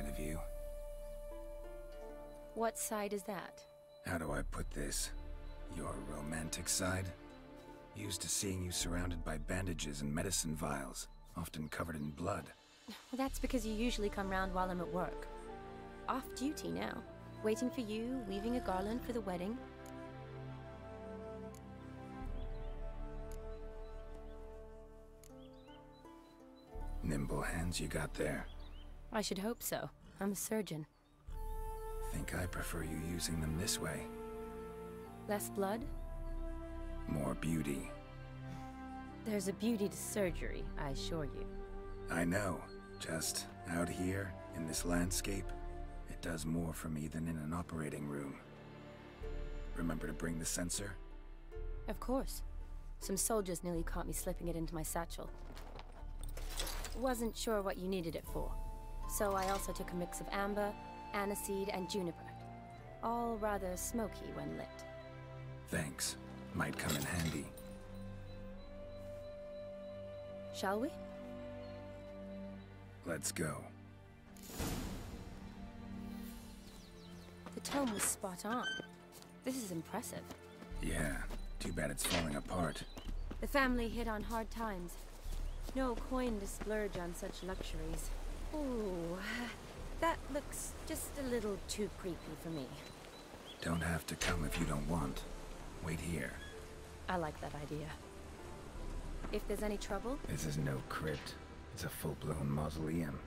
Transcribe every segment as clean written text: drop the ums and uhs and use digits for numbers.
side of you. What side is that? How do I put this? Your romantic side? Used to seeing you surrounded by bandages and medicine vials, often covered in blood. Well, that's because you usually come round while I'm at work. Off duty now. Waiting for you, weaving a garland for the wedding. Nimble hands you got there. I should hope so. I'm a surgeon. Think I prefer you using them this way. Less blood? More beauty. There's a beauty to surgery, I assure you. I know. Just out here, in this landscape, it does more for me than in an operating room. Remember to bring the sensor? Of course. Some soldiers nearly caught me slipping it into my satchel. Wasn't sure what you needed it for, so I also took a mix of amber, aniseed, and juniper. All rather smoky when lit. Thanks. Might come in handy. Shall we? Let's go. The tome was spot on. This is impressive. Yeah, too bad it's falling apart. The family hit on hard times. No coin to splurge on such luxuries. Ooh, that looks just a little too creepy for me. Don't have to come if you don't want. Wait here. I like that idea. If there's any trouble... This is no crypt. It's a full-blown mausoleum.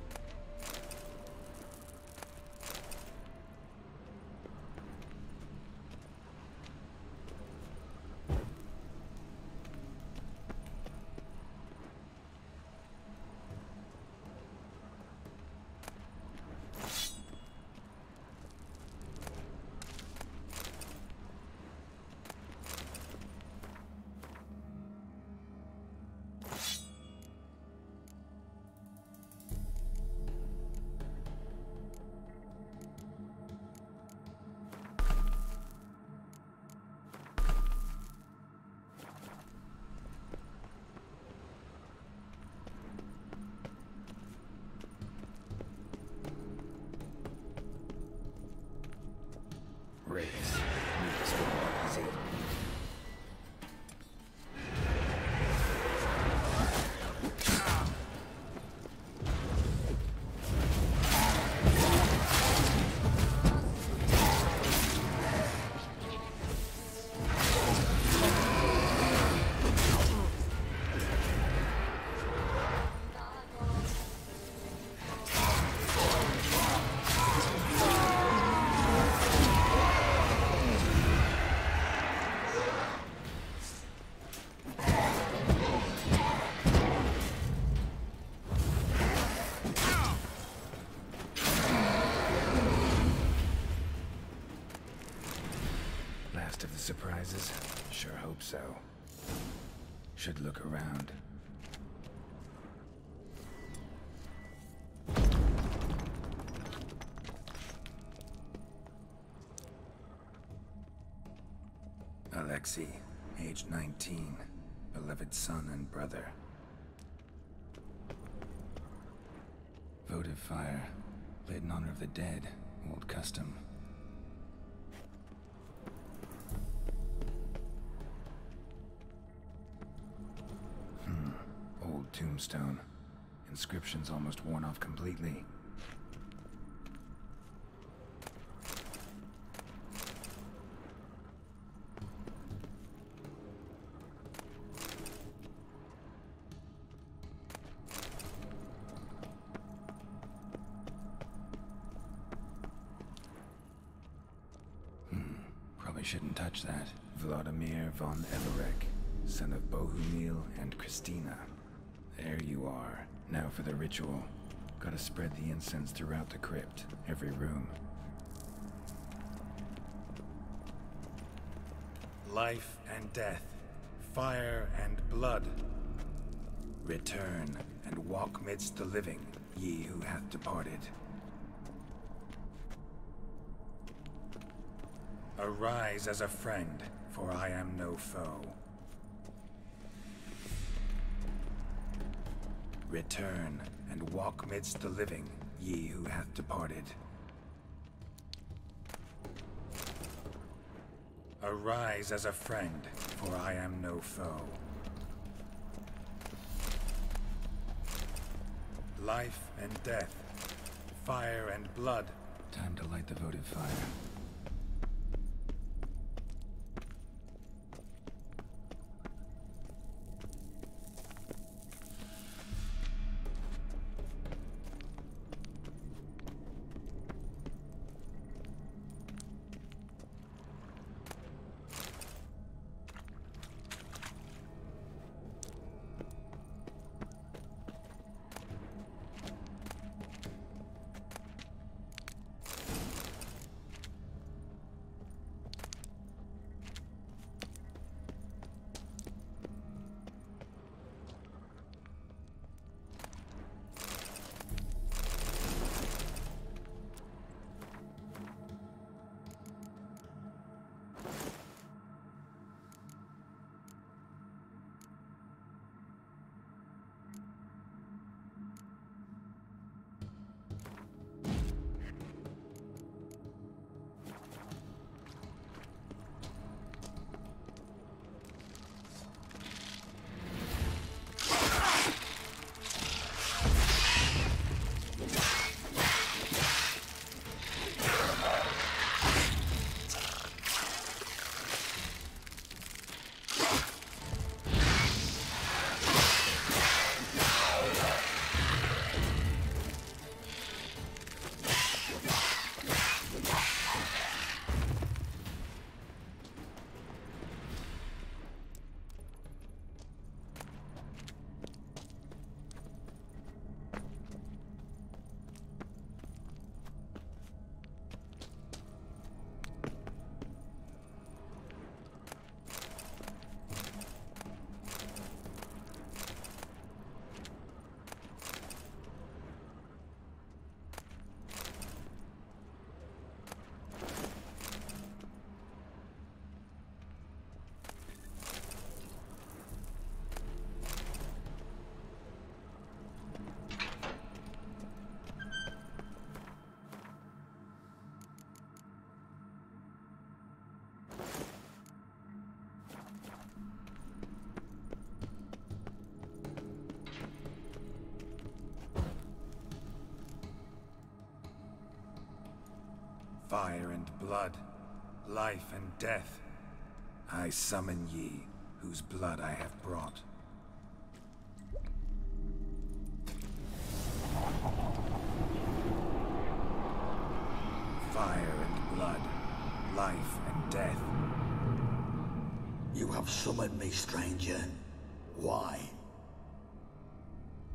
Raise. Need to easy. Of the surprises? Sure hope so. Should look around. Alexei, age 19, beloved son and brother. Votive fire, lit in honor of the dead, old custom. Old tombstone. Inscription's almost worn off completely. Probably shouldn't touch that. Vladimir von Everek, son of Bohumil and Christina. There you are. Now for the ritual. Gotta spread the incense throughout the crypt, every room. Life and death, fire and blood. Return and walk midst the living, ye who hath departed. Arise as a friend, for I am no foe. Return and walk midst the living, ye who hath departed. Arise as a friend, for I am no foe. Life and death, fire and blood. Time to light the votive fire. Fire and blood, life and death. I summon ye, whose blood I have brought. Fire and blood, life and death. You have summoned me, stranger. Why?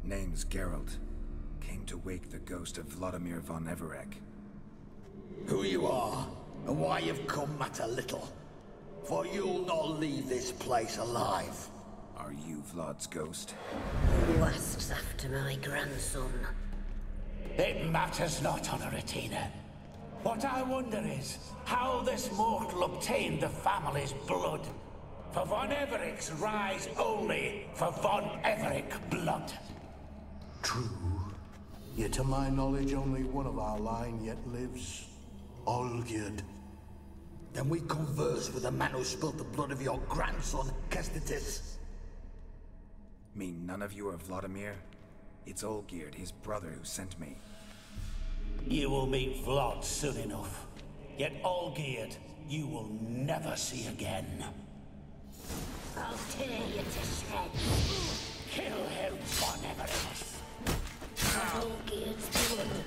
Name's Geralt. Came to wake the ghost of Vladimir von Everec. Who you are, and why you've come matter little. For you'll not leave this place alive. Are you Vlad's ghost? Who asks after my grandson? It matters not, Honoratina. What I wonder is how this mortal obtained the family's blood. For von Everec's rise only for von Everec blood. True. Yet to my knowledge, only one of our line yet lives. Olgierd. Then we converse with the man who spilled the blood of your grandson, Kestitis. Mean none of you are Vladimir? It's Olgierd, his brother, who sent me. You will meet Vlad soon enough. Yet Olgierd, you will never see again. I'll tear you to shreds. Kill him, von Everec. Olgierd's blood.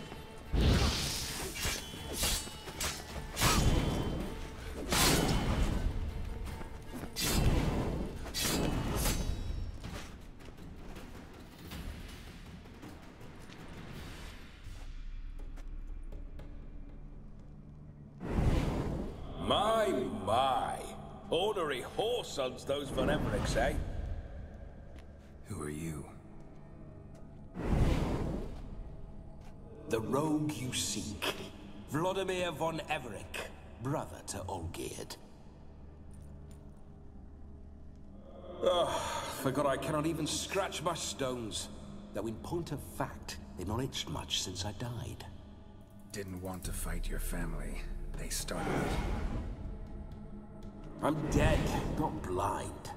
My. Ornery whoresons those von Everecs, eh? Who are you? The rogue you seek. Vladimir von Everec, brother to Olgierd. Forgot I cannot even scratch my stones. Though in point of fact, They've not itched much since I died. Didn't want to fight your family. They started it. I'm dead, not blind.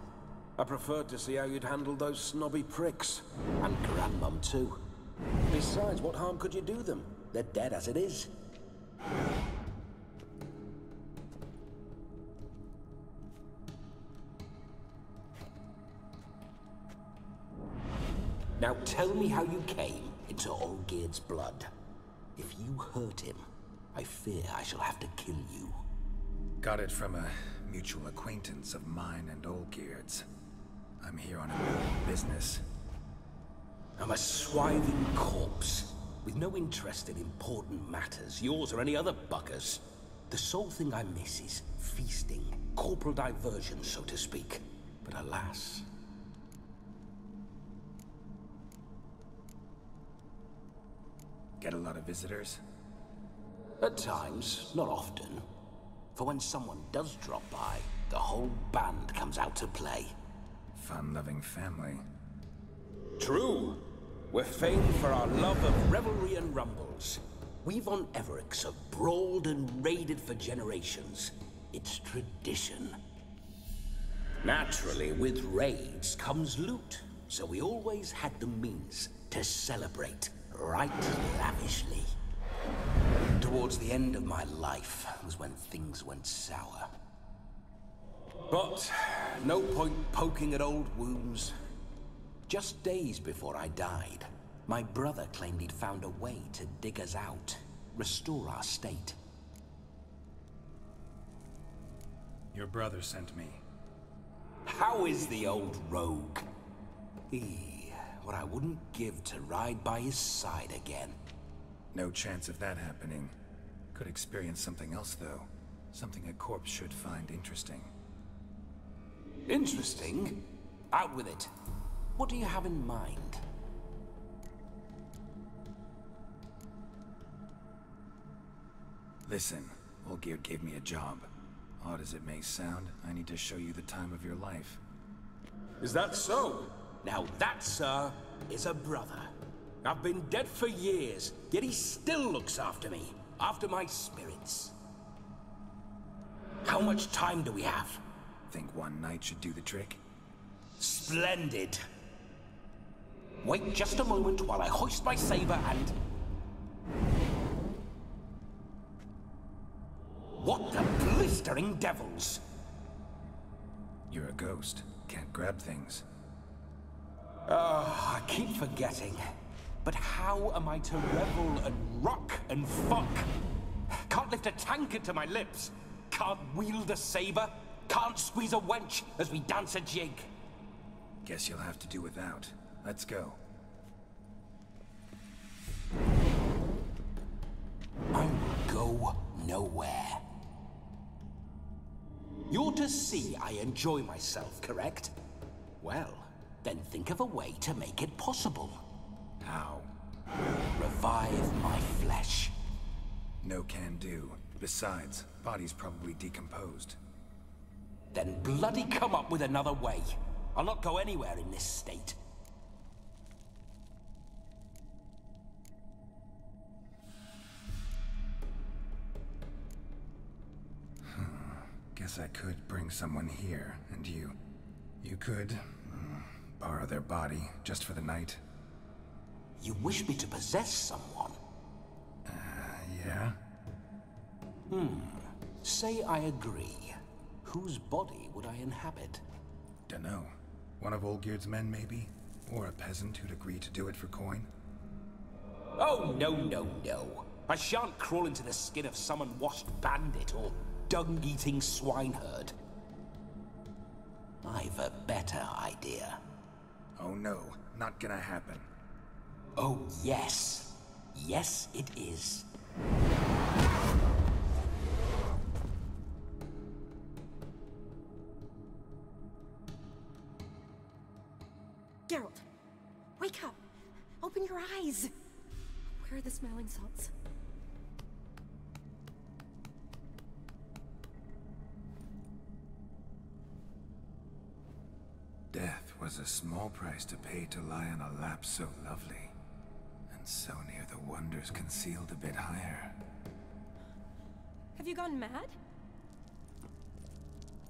I preferred to see how you'd handle those snobby pricks. And Grandmum, too. Besides, what harm could you do them? They're dead as it is. Now tell me how you came into Olgierd's blood. If you hurt him, I fear I shall have to kill you. Got it from a mutual acquaintance of mine and Olgierd's. I'm here on a business. I'm a swiving corpse, with no interest in important matters, yours or any other buggers. The sole thing I miss is feasting, corporal diversion, so to speak. But alas... Get a lot of visitors? At times, not often. For when someone does drop by, the whole band comes out to play. Fun-loving family. True. We're famed for our love of revelry and rumbles. We Von Evericks have brawled and raided for generations. It's tradition. Naturally, with raids comes loot, so we always had the means to celebrate right lavishly. Towards the end of my life was when things went sour. But no point poking at old wounds. Just days before I died, my brother claimed he'd found a way to dig us out, restore our state. Your brother sent me. How is the old rogue? What I wouldn't give to ride by his side again. No chance of that happening. Could experience something else, though. Something a corpse should find interesting. Interesting? Out with it. What do you have in mind? Listen, Olgierd gave me a job. Odd as it may sound, I need to show you the time of your life. Is that so? Now that, sir, is a brother. I've been dead for years, yet he still looks after me, after my spirits. How much time do we have? Think one night should do the trick? Splendid. Wait just a moment while I hoist my saber and... What the blistering devils? You're a ghost. Can't grab things. I keep forgetting. But how am I to revel and rock and fuck? Can't lift a tankard to my lips. Can't wield a saber. Can't squeeze a wench as we dance a jig. Guess you'll have to do without. Let's go. I will go nowhere. You're to see I enjoy myself, correct? Well, then think of a way to make it possible. How? Revive my flesh. No can do. Besides, body's probably decomposed. Then bloody come up with another way. I'll not go anywhere in this state. Guess I could bring someone here, and you could borrow their body just for the night. You wish me to possess someone? Yeah? Say I agree. Whose body would I inhabit? Dunno. One of Olgierd's men, maybe? Or a peasant who'd agree to do it for coin? Oh, no, no, no. I shan't crawl into the skin of some unwashed bandit or dung-eating swineherd. I've a better idea. Oh no, not gonna happen. Oh, yes. Yes, it is. Geralt, wake up. Open your eyes. Where are the smelling salts? Death was a small price to pay to lie on a lap so lovely. And so near the wonders concealed a bit higher. Have you gone mad?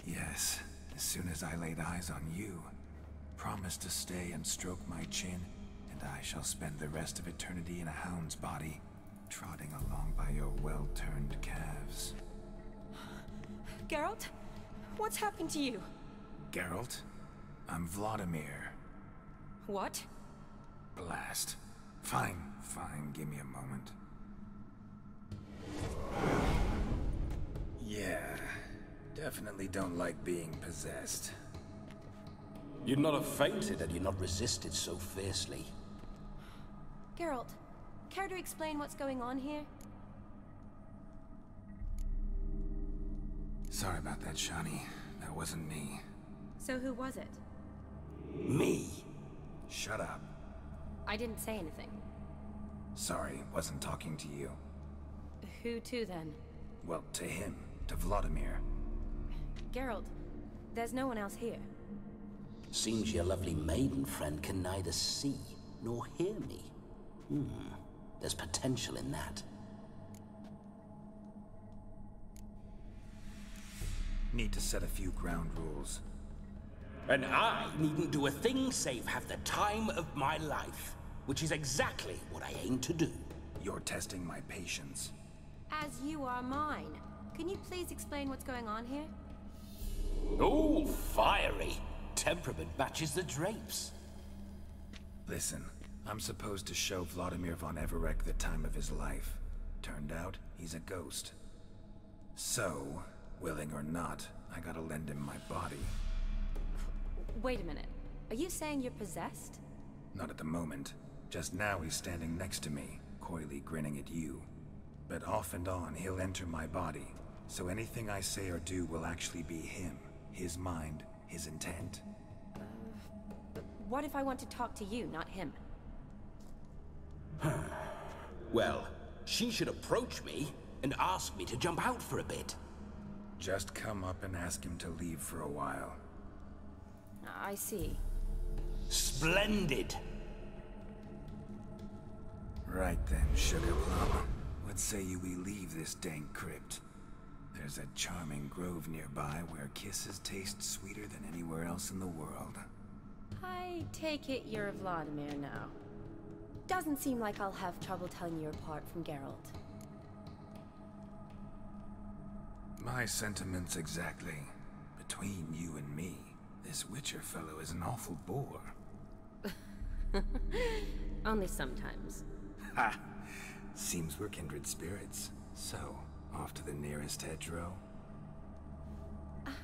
Yes, as soon as I laid eyes on you, promise to stay and stroke my chin, and I shall spend the rest of eternity in a hound's body, trotting along by your well-turned calves. Geralt? What's happened to you? Geralt, I'm Vladimir. What? Blast. Fine, give me a moment. Yeah, definitely don't like being possessed. You'd not have fainted had you not resisted so fiercely. Geralt, care to explain what's going on here? Sorry about that, Shani. That wasn't me. So who was it? Me? Shut up. I didn't say anything. Sorry, wasn't talking to you. Who to then? Well, to him. To Vladimir. Geralt, there's no one else here. Seems your lovely maiden friend can neither see nor hear me. There's potential in that. Need to set a few ground rules. And I needn't do a thing save have the time of my life, which is exactly what I aim to do. You're testing my patience. As you are mine. Can you please explain what's going on here? Oh, fiery. Temperament matches the drapes. Listen, I'm supposed to show Vladimir von Everec the time of his life. Turned out, he's a ghost. So, willing or not, I gotta lend him my body. Wait a minute. Are you saying you're possessed? Not at the moment. Just now he's standing next to me, coyly grinning at you. But off and on, he'll enter my body. So anything I say or do will actually be him. His mind, his intent. But what if I want to talk to you, not him? Well, she should approach me and ask me to jump out for a bit. Just come up and ask him to leave for a while. I see. Splendid! Right then, Sugar Plum. What say you we leave this dank crypt? There's a charming grove nearby where kisses taste sweeter than anywhere else in the world. I take it you're Vladimir now. Doesn't seem like I'll have trouble telling you apart from Geralt. My sentiments exactly. Between you and me, this Witcher fellow is an awful bore. Only sometimes. Ha! Seems we're kindred spirits. So, off to the nearest hedgerow?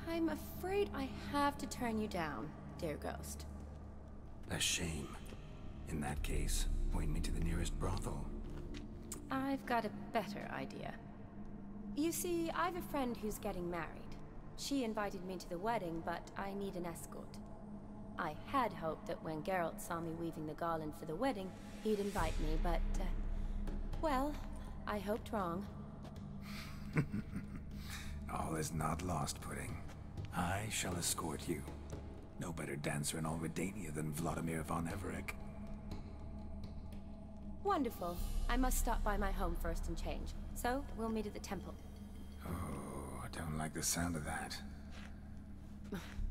I'm afraid I have to turn you down, dear ghost. A shame. In that case, point me to the nearest brothel. I've got a better idea. You see, I've a friend who's getting married. She invited me to the wedding, but I need an escort. I had hoped that when Geralt saw me weaving the garland for the wedding, he'd invite me, but, well, I hoped wrong. All is not lost, Pudding. I shall escort you. No better dancer in all Redania than Vladimir von Everec. Wonderful. I must stop by my home first and change. So, we'll meet at the temple. Oh, I don't like the sound of that.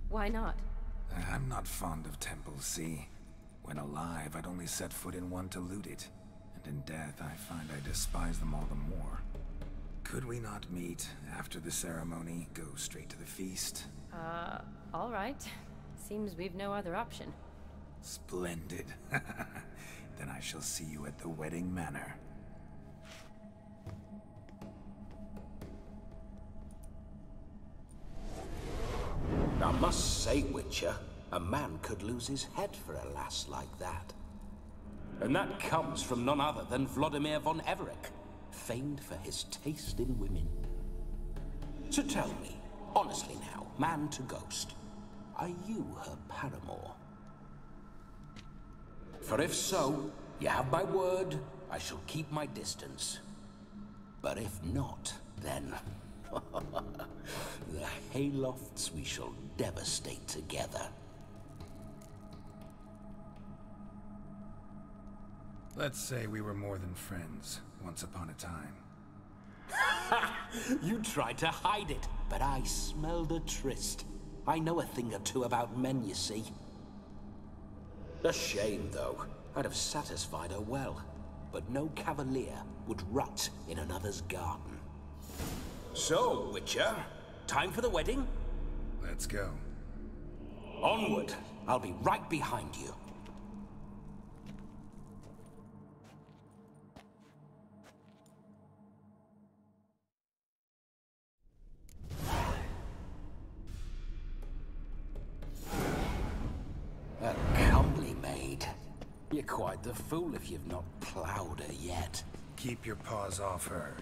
Why not? I'm not fond of temples, see? When alive, I'd only set foot in one to loot it. And in death, I find I despise them all the more. Could we not meet after the ceremony, go straight to the feast? All right. Seems we've no other option. Splendid. Then I shall see you at the wedding manor. I must say, Witcher, a man could lose his head for a lass like that. And that comes from none other than Vladimir von Everec, famed for his taste in women. So tell me, honestly now, man to ghost, are you her paramour? For if so, you have my word, I shall keep my distance. But if not, then the haylofts we shall devastate together. Let's say we were more than friends, once upon a time. You tried to hide it, but I smelled a tryst. I know a thing or two about men, you see. A shame, though. I'd have satisfied her well. But no cavalier would rot in another's garden. So, Witcher, time for the wedding? Let's go. Onward. I'll be right behind you. A comely maid. You're quite the fool if you've not ploughed her yet. Keep your paws off her.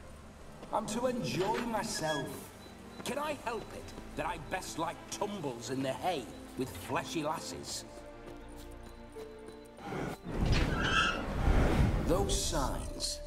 I'm to enjoy myself. Can I help it that I best like tumbles in the hay with fleshy lasses? Those signs...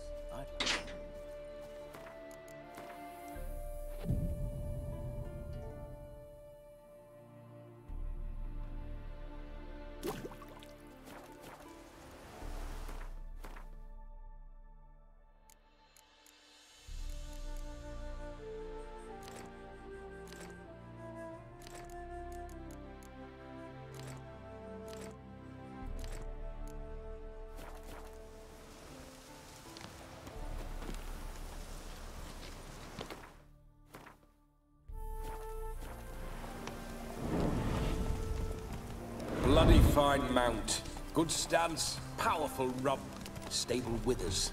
Bloody fine mount. Good stance, powerful rub, stable withers.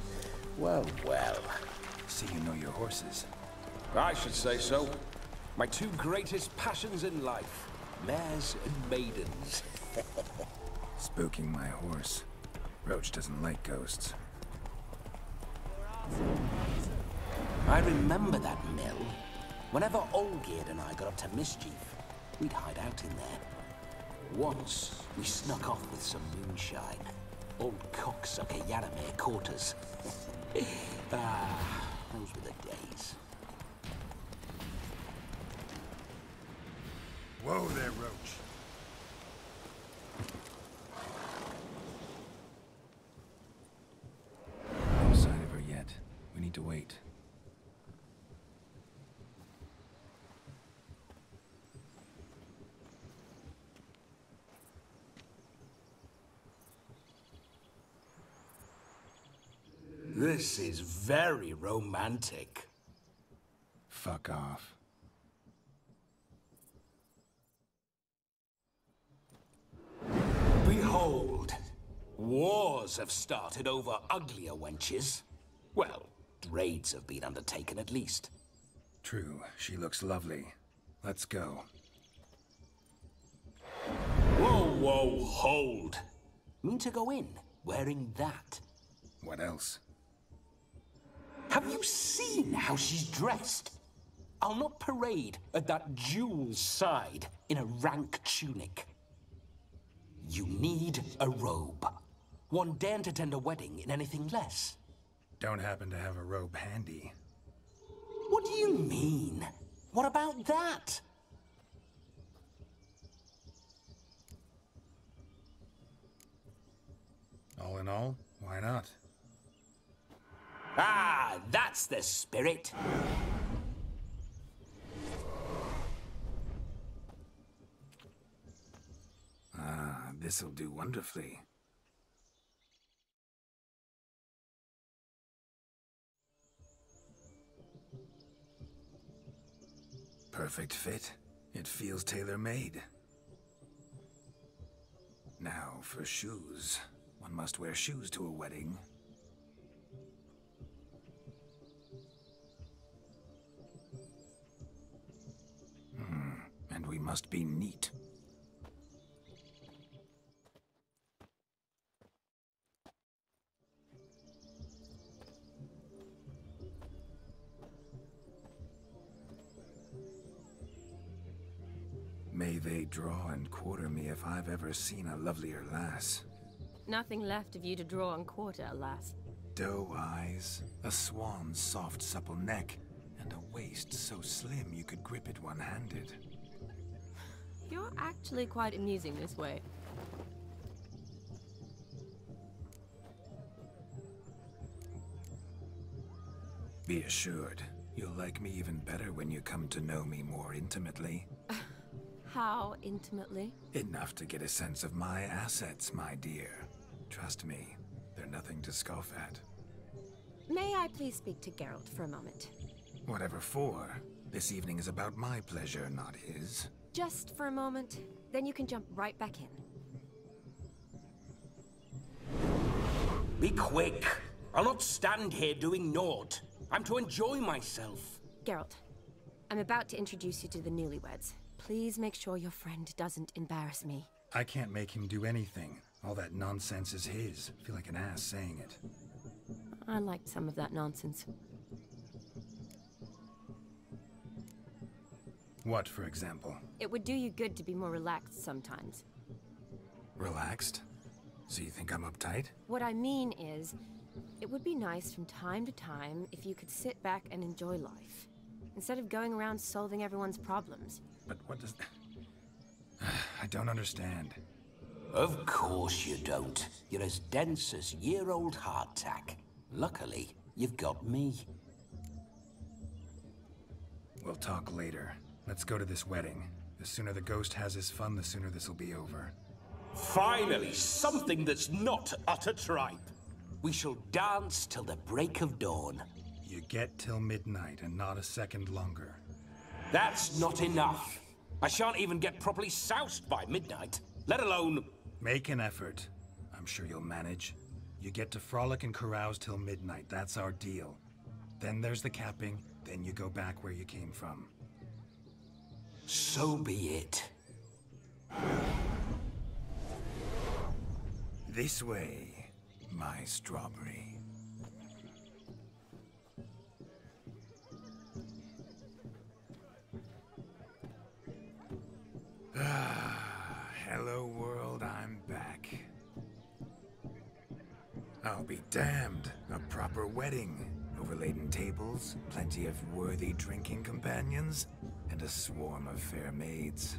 Well, well. See you know your horses. I should say so. My two greatest passions in life. Mares and maidens. Spooking my horse. Roach doesn't like ghosts. I remember that mill. Whenever Olgierd and I got up to mischief, we'd hide out in there. Once, we snuck off with some moonshine. Old cocksucker Yaramir caught us. Those were the days. Whoa there, Roach. No sign of her yet. We need to wait. This is very romantic. Fuck off. Behold, wars have started over uglier wenches. Well, raids have been undertaken at least. True, she looks lovely. Let's go. Whoa, whoa, hold. Mean to go in, wearing that? What else? Have you seen how she's dressed? I'll not parade at that jewel's side in a rank tunic. You need a robe. One daren't attend a wedding in anything less. Don't happen to have a robe handy. What do you mean? What about that? All in all, why not? Ah, that's the spirit. Ah, this'll do wonderfully. Perfect fit. It feels tailor-made. Now for shoes. One must wear shoes to a wedding. And we must be neat. May they draw and quarter me if I've ever seen a lovelier lass. Nothing left of you to draw and quarter, alas. Doe eyes, a swan's soft supple neck, and a waist so slim you could grip it one-handed. You're actually quite amusing this way. Be assured, you'll like me even better when you come to know me more intimately. How intimately? Enough to get a sense of my assets, my dear. Trust me, they're nothing to scoff at. May I please speak to Geralt for a moment? Whatever for. This evening is about my pleasure, not his. Just for a moment, then you can jump right back in. Be quick. I'll not stand here doing naught. I'm to enjoy myself. Geralt, I'm about to introduce you to the newlyweds. Please make sure your friend doesn't embarrass me. I can't make him do anything. All that nonsense is his. I feel like an ass saying it. I liked some of that nonsense. What, for example? It would do you good to be more relaxed sometimes. Relaxed? So you think I'm uptight? What I mean is, it would be nice from time to time if you could sit back and enjoy life, instead of going around solving everyone's problems. But what does... I don't understand. Of course you don't. You're as dense as year-old hardtack. Luckily, you've got me. We'll talk later. Let's go to this wedding. The sooner the ghost has his fun, the sooner this'll be over. Finally, something that's not utter tripe. We shall dance till the break of dawn. You get till midnight and not a second longer. That's not enough. I shan't even get properly soused by midnight, let alone... Make an effort. I'm sure you'll manage. You get to frolic and carouse till midnight. That's our deal. Then there's the capping, then you go back where you came from. So be it. This way, my strawberry. Hello world, I'm back. I'll be damned. A proper wedding. Overladen tables, plenty of worthy drinking companions, and a swarm of fair maids.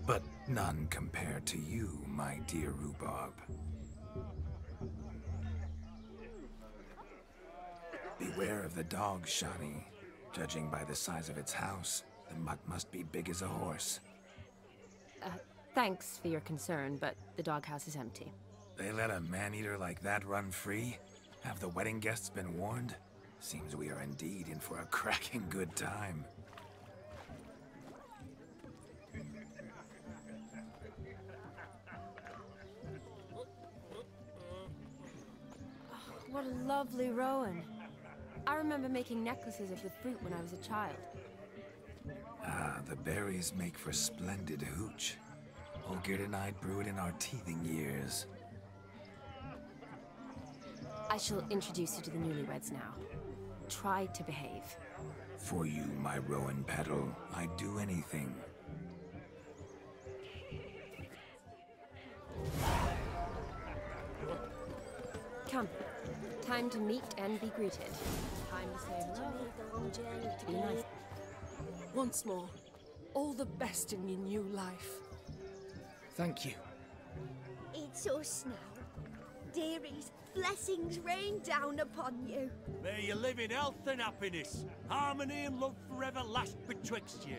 But none compared to you, my dear rhubarb. Beware of the dog, Shani. Judging by the size of its house, the mutt must be big as a horse. Thanks for your concern, but the doghouse is empty. They let a man-eater like that run free? Have the wedding guests been warned? Seems we are indeed in for a cracking good time. What a lovely rowan. I remember making necklaces of the fruit when I was a child. Ah, the berries make for splendid hooch. Olgerd and I brewed in our teething years. I shall introduce you to the newlyweds now. Try to behave. For you, my rowan petal, I'd do anything. Come. Time to meet and be greeted. Time to say hello. To be nice. Once more, all the best in your new life. Thank you. It's us now. Dearies, blessings rain down upon you. May you live in health and happiness. Harmony and love forever last betwixt you.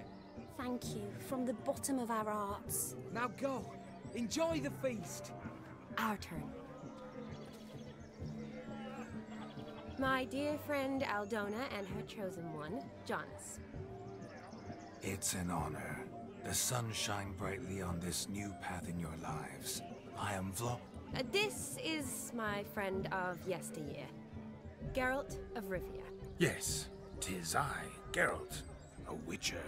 Thank you, from the bottom of our hearts. Now go. Enjoy the feast. Our turn. My dear friend Aldona and her chosen one, Jonas. It's an honor. The sun shine brightly on this new path in your lives. I am This is my friend of yesteryear, Geralt of Rivia. Yes, 'tis I, Geralt, a witcher.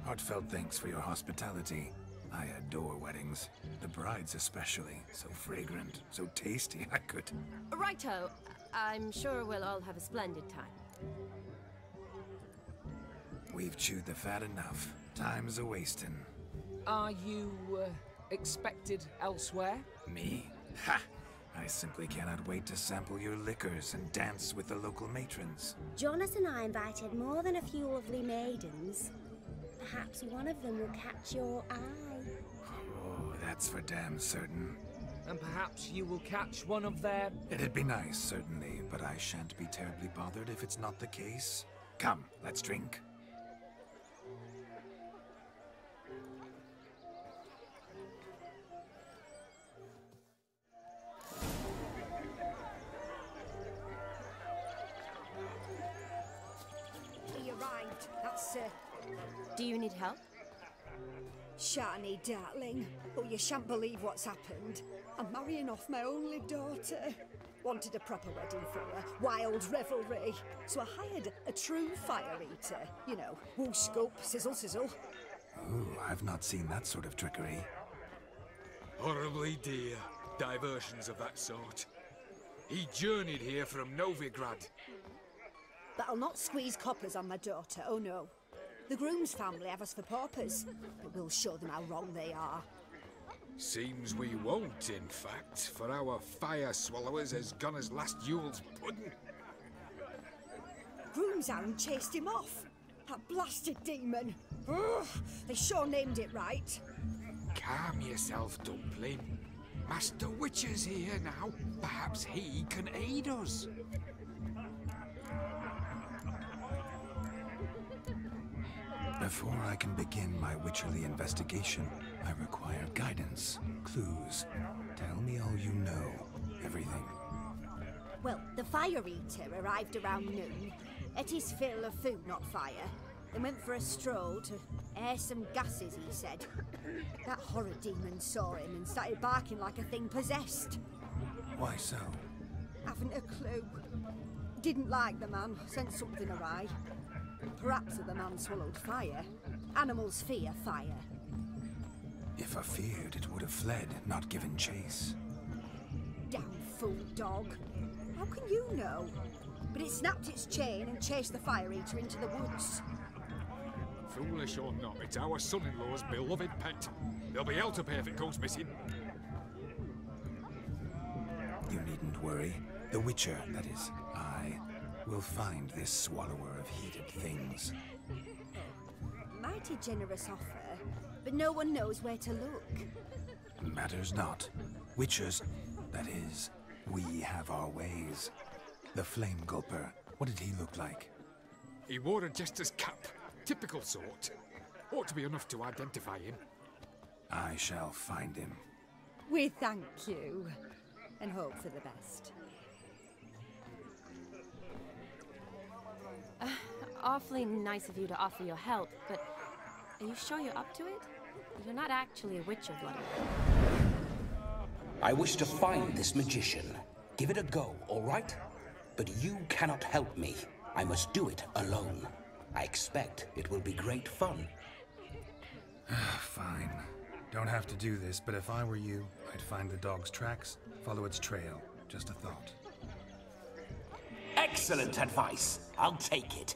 Heartfelt thanks for your hospitality. I adore weddings. The brides especially. So fragrant, so tasty, I could... Righto. I'm sure we'll all have a splendid time. We've chewed the fat enough. Time's a-wasting. Are you, expected elsewhere? Me? Ha! I simply cannot wait to sample your liquors and dance with the local matrons. Jonas and I invited more than a few lovely maidens. Perhaps one of them will catch your eye. Oh, That's for damn certain. And perhaps you will catch one of their... It'd be nice, certainly, but I shan't be terribly bothered if it's not the case. Come, let's drink. We arrived. That's Do you need help? Shani, darling. Oh, you shan't believe what's happened. I'm marrying off my only daughter. Wanted a proper wedding for her, wild revelry. So I hired a true fire eater. You know, whoosh, scoop, sizzle, sizzle. Ooh, I've not seen that sort of trickery. Horribly dear diversions of that sort. He journeyed here from Novigrad. But I'll not squeeze coppers on my daughter, oh no. The groom's family have us for paupers, but we'll show them how wrong they are. Seems we won't, in fact, for our fire swallowers has gone as last Yule's pudding. Groom's hound chased him off. That blasted demon. Ugh, they sure named it right. Calm yourself, Dumpling. Master Witcher's here now. Perhaps he can aid us. Before I can begin my witcherly investigation, I require guidance, clues. Tell me all you know, everything. Well, the fire eater arrived around noon, ate his fill of food, not fire, then went for a stroll to air some gases, he said. That horror demon saw him and started barking like a thing possessed. Why so? Haven't a clue. Didn't like the man, sent something awry. Perhaps the man swallowed fire. Animals fear fire. If I feared, it would have fled, not given chase. Damn fool dog. How can you know? But it snapped its chain and chased the fire eater into the woods. Foolish or not, it's our son-in-law's beloved pet. There'll be hell to pay if it goes missing. You needn't worry. The Witcher, that is, I, will find this swallower of heated things. Mighty generous offer, but no one knows where to look. Matters not. Witchers, that is, we have our ways. The Flame Gulper, what did he look like? He wore a jester's cap. Typical sort. Ought to be enough to identify him. I shall find him. We thank you, and hope for the best. Awfully nice of you to offer your help, but are you sure you're up to it? You're not actually a witcher, Vladimir. I wish to find this magician. Give it a go, all right? But you cannot help me. I must do it alone. I expect it will be great fun. Fine. Don't have to do this, but if I were you, I'd find the dog's tracks, follow its trail. Just a thought. Excellent advice. I'll take it.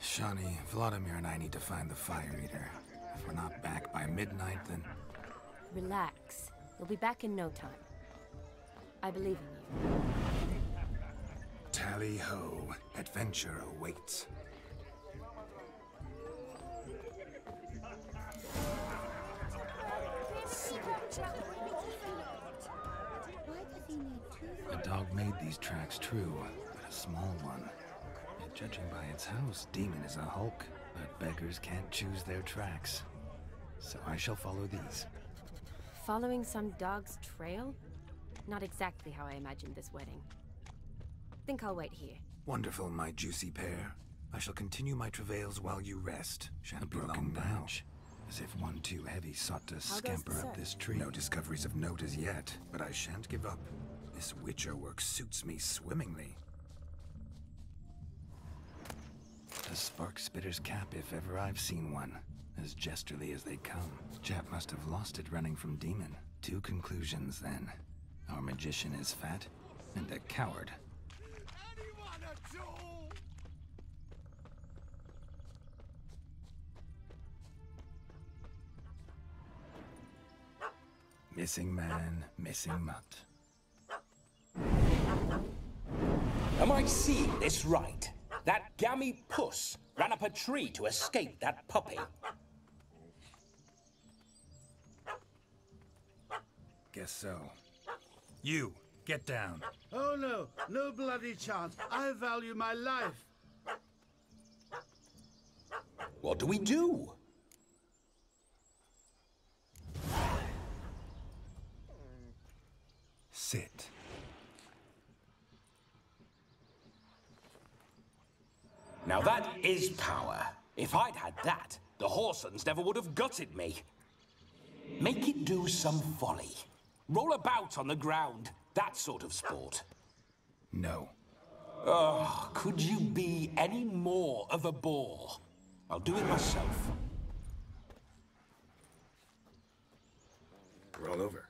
Shani, Vladimir and I need to find the fire eater. If we're not back by midnight, then... Relax. We'll be back in no time. I believe in you. Tally-ho. Adventure awaits. The dog made these tracks true, but a small one. And judging by its house, Demon is a hulk, but beggars can't choose their tracks. So I shall follow these. Following some dog's trail? Not exactly how I imagined this wedding. Think I'll wait here. Wonderful, my juicy pair. I shall continue my travails while you rest. Shan't be long now. As if one too heavy sought to scamper up this tree. No discoveries of note as yet, but I shan't give up. This Witcher work suits me swimmingly. A spark spitter's cap if ever I've seen one. As jesterly as they come. Chap must have lost it running from Demon. Two conclusions then. Our magician is fat, and a coward. Missing man, missing mutt. Am I seeing this right? That gammy puss ran up a tree to escape that puppy. Guess so. You, get down. Oh no, no bloody chance. I value my life. What do we do? Sit. Now that is power. If I'd had that, the Horsons never would have gutted me. Make it do some folly. Roll about on the ground. That sort of sport. No. Oh, could you be any more of a bore? I'll do it myself. Roll over.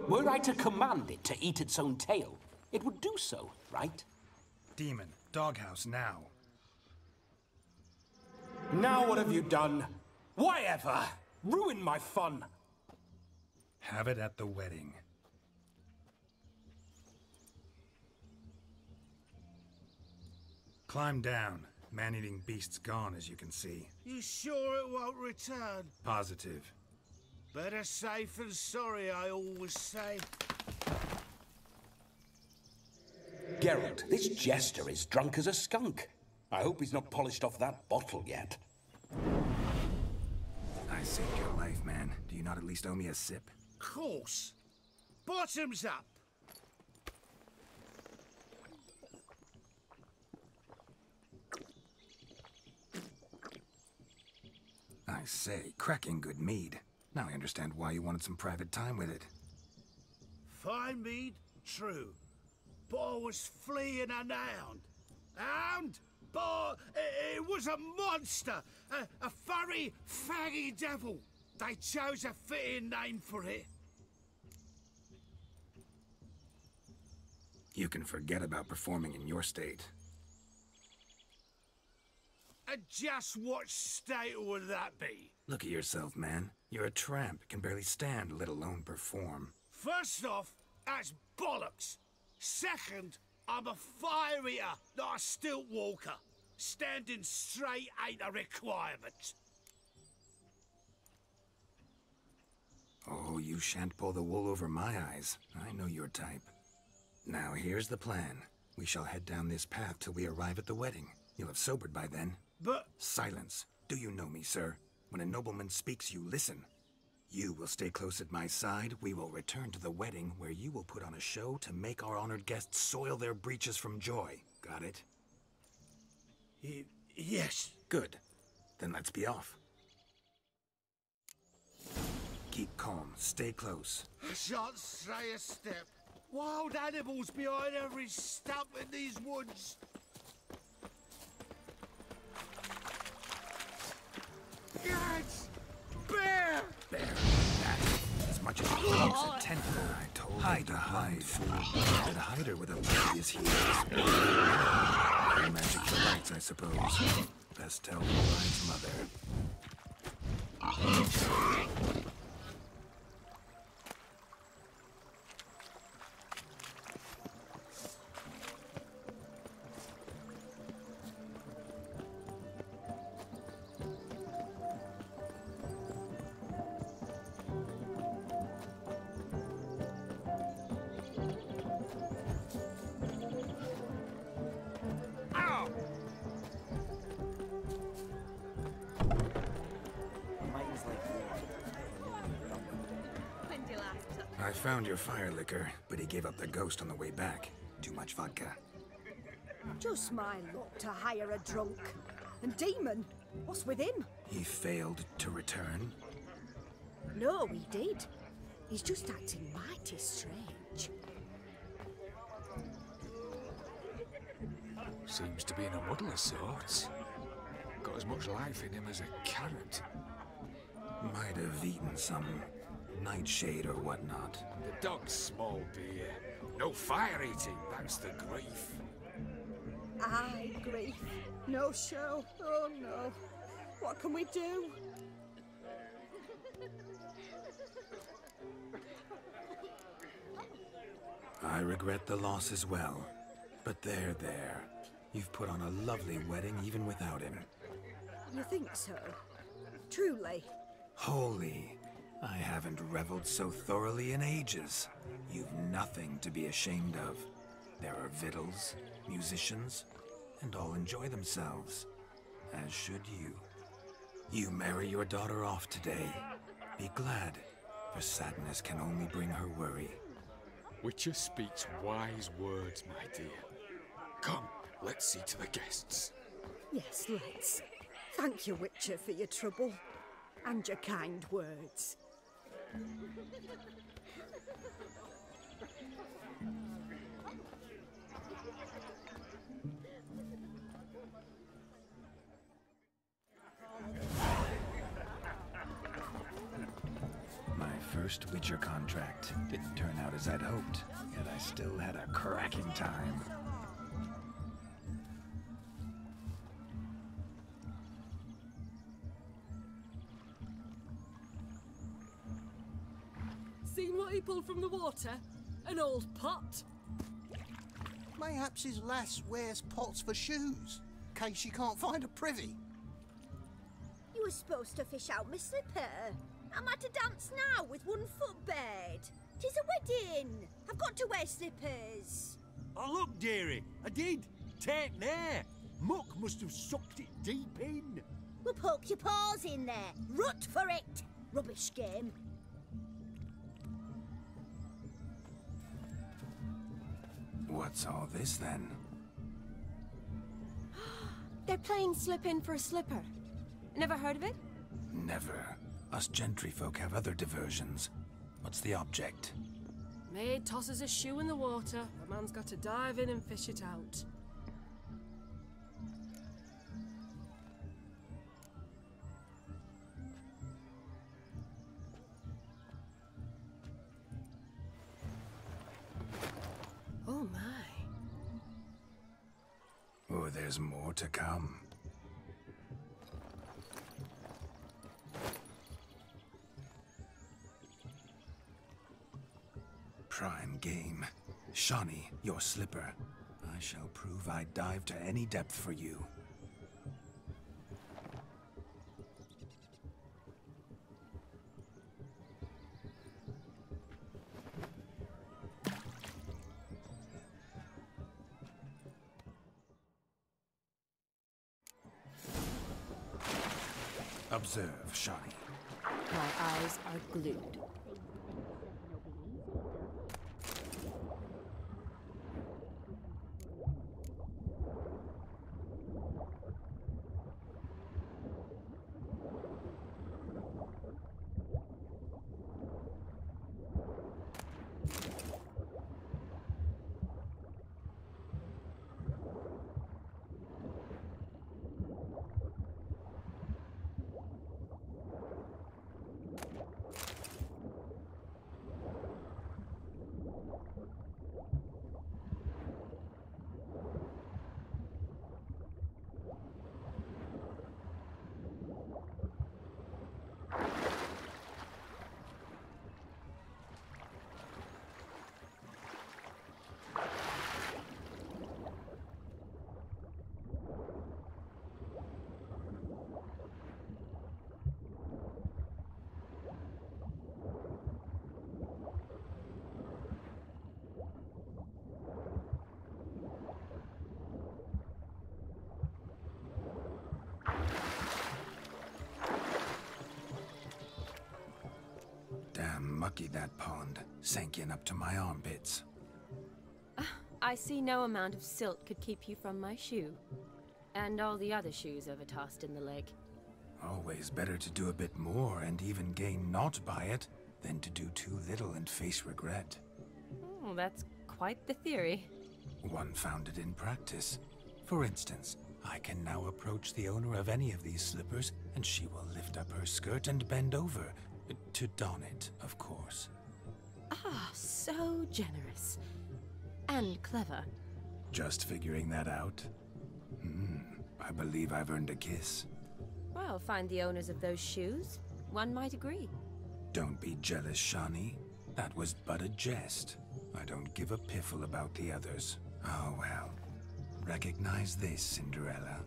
Were I to command it to eat its own tail, it would do so, right? Demon, doghouse now. Now what have you done? Why ever? Ruin my fun. Have it at the wedding. Climb down. Man-eating beast's gone, as you can see. You sure it won't return? Positive. Better safe than sorry, I always say. Geralt, this jester is drunk as a skunk. I hope he's not polished off that bottle yet. I saved your life, man. Do you not at least owe me a sip? Course. Bottoms up. I say, cracking good mead. Now I understand why you wanted some private time with it. Fine mead? True. But I was fleeing an hound. Hound? But it was a monster! A furry, faggy devil! They chose a fitting name for it. You can forget about performing in your state. And just what state would that be? Look at yourself, man. You're a tramp, can barely stand, let alone perform. First off, that's bollocks. Second, I'm a fire eater, not a stilt walker. Standing straight ain't a requirement. Oh, you shan't pull the wool over my eyes. I know your type. Now, here's the plan. We shall head down this path till we arrive at the wedding. You'll have sobered by then. But... Silence. Do you know me, sir? When a nobleman speaks, you listen. You will stay close at my side. We will return to the wedding, where you will put on a show to make our honored guests soil their breeches from joy. Got it? Yes. Good. Then let's be off. Keep calm. Stay close. I shan't stray a step. Wild animals behind every stump in these woods. Yes! Bear! Bear. That. As much as it looks a tentacle. I told hide to hide, fool. I'd hide her with a previous heels. No magic delights, I suppose. Best tell the bride's mother. I found your fire liquor, but he gave up the ghost on the way back. Too much vodka. Just my luck to hire a drunk. And Demon, what's with him? He failed to return? No, he did. He's just acting mighty strange. Seems to be in a muddle of sorts. Got as much life in him as a carrot. Might have eaten some nightshade or whatnot. The dog's small beer. No fire eating, that's the grief. Aye, grief. No show. Oh no. What can we do? I regret the loss as well. But there. You've put on a lovely wedding even without him. You think so? Truly? Holy, I haven't reveled so thoroughly in ages. You've nothing to be ashamed of. There are victuals, musicians, and all enjoy themselves. As should you. You marry your daughter off today. Be glad, for sadness can only bring her worry. Witcher speaks wise words, my dear. Come, let's see to the guests. Yes, let's. Thank you, Witcher, for your trouble. And your kind words. My first Witcher contract didn't turn out as I'd hoped, yet I still had a cracking time. Seen what he pulled from the water? An old pot? Mayhaps his lass wears pots for shoes, in case she can't find a privy. You were supposed to fish out my slipper. I'm at a dance now with one foot bared. 'Tis a wedding. I've got to wear slippers. Oh, look, dearie, I did. Take there. Muck must have sucked it deep in. We'll poke your paws in there. Rut for it. Rubbish game. What's all this then? They're playing slip in for a slipper. Never heard of it? Never. Us gentry folk have other diversions. What's the object? Maid tosses a shoe in the water. A man's got to dive in and fish it out. Oh my. Oh, there's more to come. Prime game. Shawnee, your slipper. I shall prove I'd dive to any depth for you. Observe, Shawnee. My eyes are glued. Damn mucky that pond, sank in up to my armpits. I see no amount of silt could keep you from my shoe. And all the other shoes overtossed in the lake. Always better to do a bit more and even gain naught by it than to do too little and face regret. Oh, that's quite the theory. One founded in practice. For instance, I can now approach the owner of any of these slippers, and she will lift up her skirt and bend over. To don it, of course. Ah, so generous. And clever. Just figuring that out? I believe I've earned a kiss. Well, find the owners of those shoes. One might agree. Don't be jealous, Shawnee. That was but a jest. I don't give a piffle about the others. Oh well. Recognize this, Cinderella.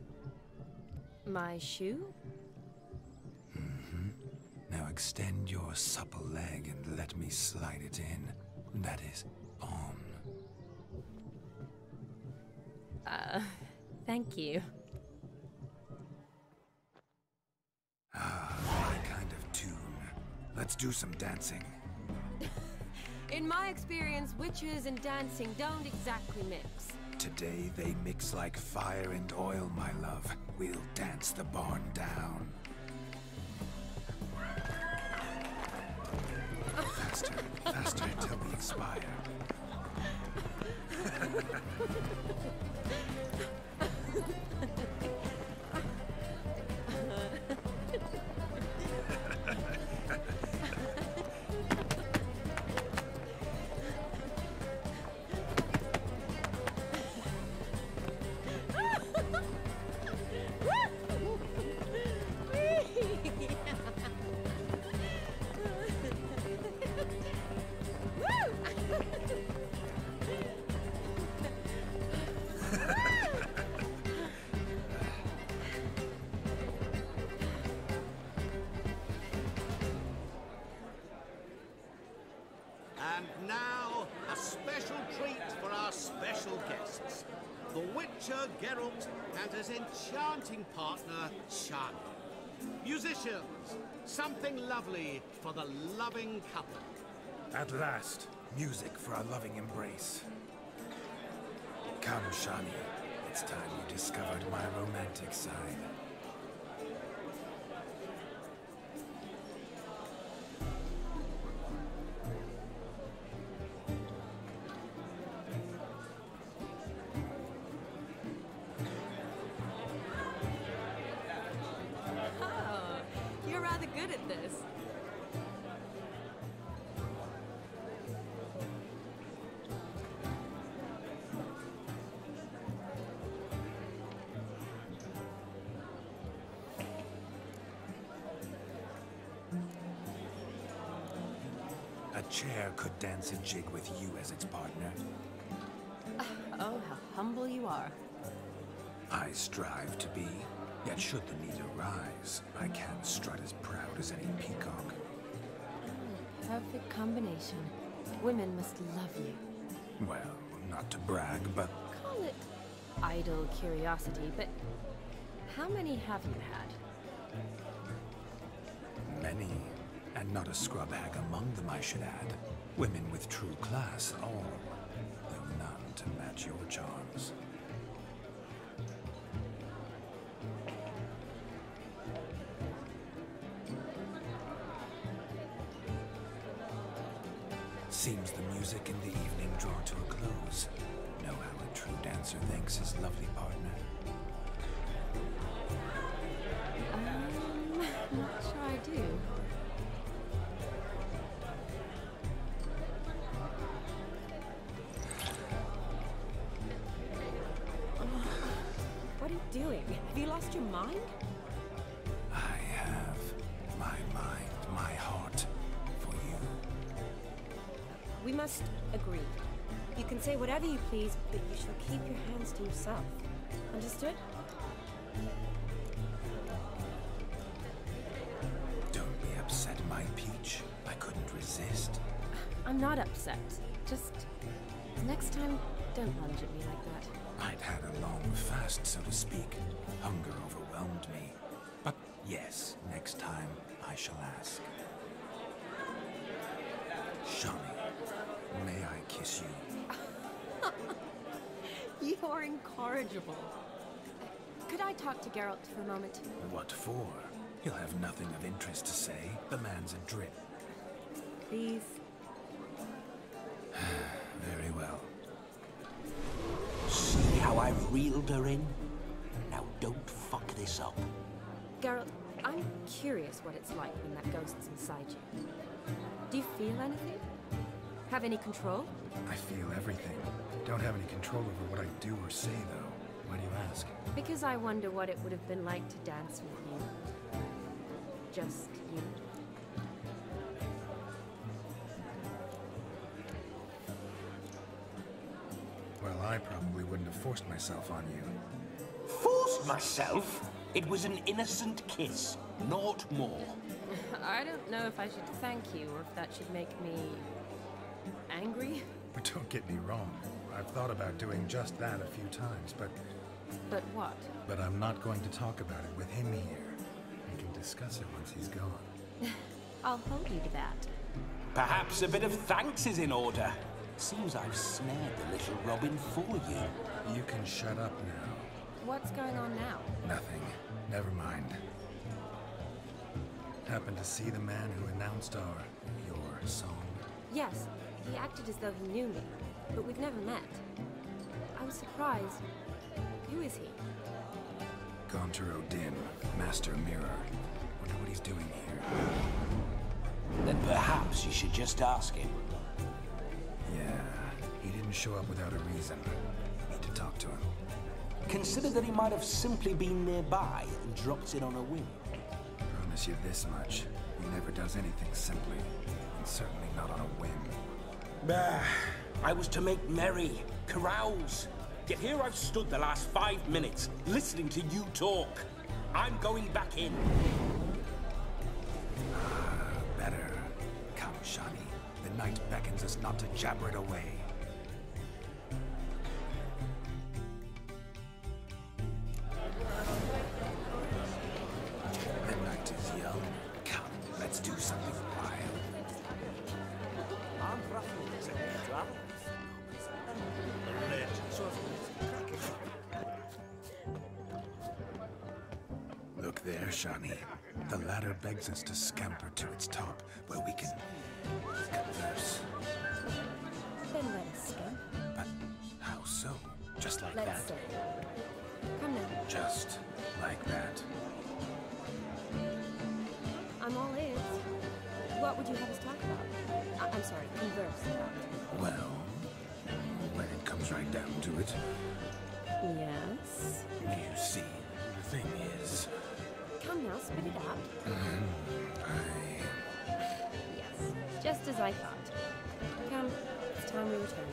My shoe? Mm-hmm. Now extend your supple leg and let me slide it in. That is, on. Thank you. Ah, my kind of tune. Let's do some dancing. In my experience, witches and dancing don't exactly mix. Today they mix like fire and oil, my love. We'll dance the barn down. Faster, faster till we expire. And now, a special treat for our special guests. The Witcher Geralt and his enchanting partner, Shani. Musicians, something lovely for the loving couple. At last, music for our loving embrace. Come, Shani. It's time you discovered my romantic side. Oh, you're rather good at this. A chair could dance a jig with you as its partner. Oh, how humble you are. I strive to be, yet should the need arise, I can strut as proud as any peacock. Perfect combination. Women must love you. Well, not to brag, but Call it idle curiosity, but how many have you had? many, and not a scrub hag among them, I should add. Women with true class, all, though none to match your charms. Seems the music in the evening draw to a close. Know how a true dancer thanks his lovely partner. Not sure I do. What are you doing? Have you lost your mind? I have my mind, my heart for you. We must agree. You can say whatever you please, but you shall keep your hands to yourself. Understood? Don't be upset, my peach. I couldn't resist. I'm not upset. Just next time, don't lunge at me like that. I'd had a long fast, so to speak. Hunger overwhelmed me. But yes, next time I shall ask. Shani, may I kiss you? You're incorrigible. Could I talk to Geralt for a moment? What for? He'll have nothing of interest to say. The man's a drip. Please? Very well. See how I've reeled her in? Now don't fuck this up. Geralt, I'm curious what it's like when that ghost's inside you. Do you feel anything? Have any control? I feel everything. Don't have any control over what I do or say, though. Why do you ask? Because I wonder what it would have been like to dance with you. Just you. Well, I probably wouldn't have forced myself on you. Forced myself? It was an innocent kiss, naught more. I don't know if I should thank you or if that should make me... angry? But don't get me wrong. I've thought about doing just that a few times, but... But what? But I'm not going to talk about it with him here. We can discuss it once he's gone. I'll hold you to that. Perhaps a bit of thanks is in order. Seems I've snared the little Robin for you. You can shut up now. What's going on now? Nothing. Never mind. Happened to see the man who announced your song? Yes, he acted as though he knew me, but we've never met. I was surprised. Who is he? Gaunter Odin, Master Mirror. Wonder what he's doing here. Then perhaps you should just ask him. Yeah, he didn't show up without a reason. Need to talk to him. Consider that he might have simply been nearby and dropped in on a whim. Promise you this much. He never does anything simply, and certainly not on a whim. Bah, I was to make merry, carouse. Yet here I've stood the last 5 minutes, listening to you talk. I'm going back in. Better. Come, Shani. The night beckons us not to jabber it away. The night is young. Come, let's do something wild. Look there, Shani. The ladder begs us to scamper to its top, where we can converse. Then let us skin. But how so? Just like Let's that? see. Come now. Just like that. I'm all ears. What would you have us talk about? I'm sorry, converse about. Well, when it comes right down to it, Yes? you see, the thing is... Come now, spit it out. Yes, just as I thought. Come, it's time we return.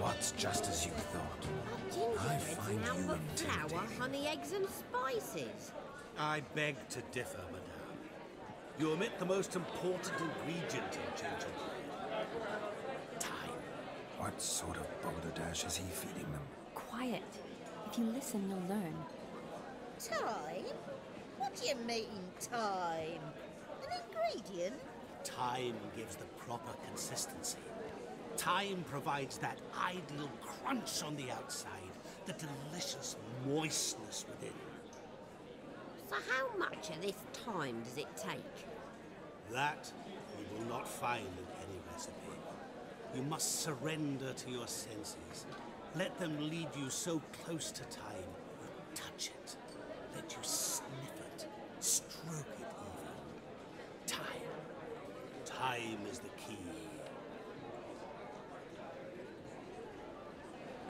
What's just as you thought? I find you flour, intimidating. honey, eggs and spices. I beg to differ, madame. You omit the most important ingredient in gingerbread. Time. What sort of balderdash is he feeding them? Quiet. If you listen, you'll learn. Time? What do you mean, time? An ingredient? Time gives the proper consistency. Time provides that ideal crunch on the outside, the delicious moistness within. So how much of this time does it take? That you will not find in any recipe. You must surrender to your senses. Let them lead you so close to time, you touch it. Let you sniff it, stroke it even. Time. Time is the key.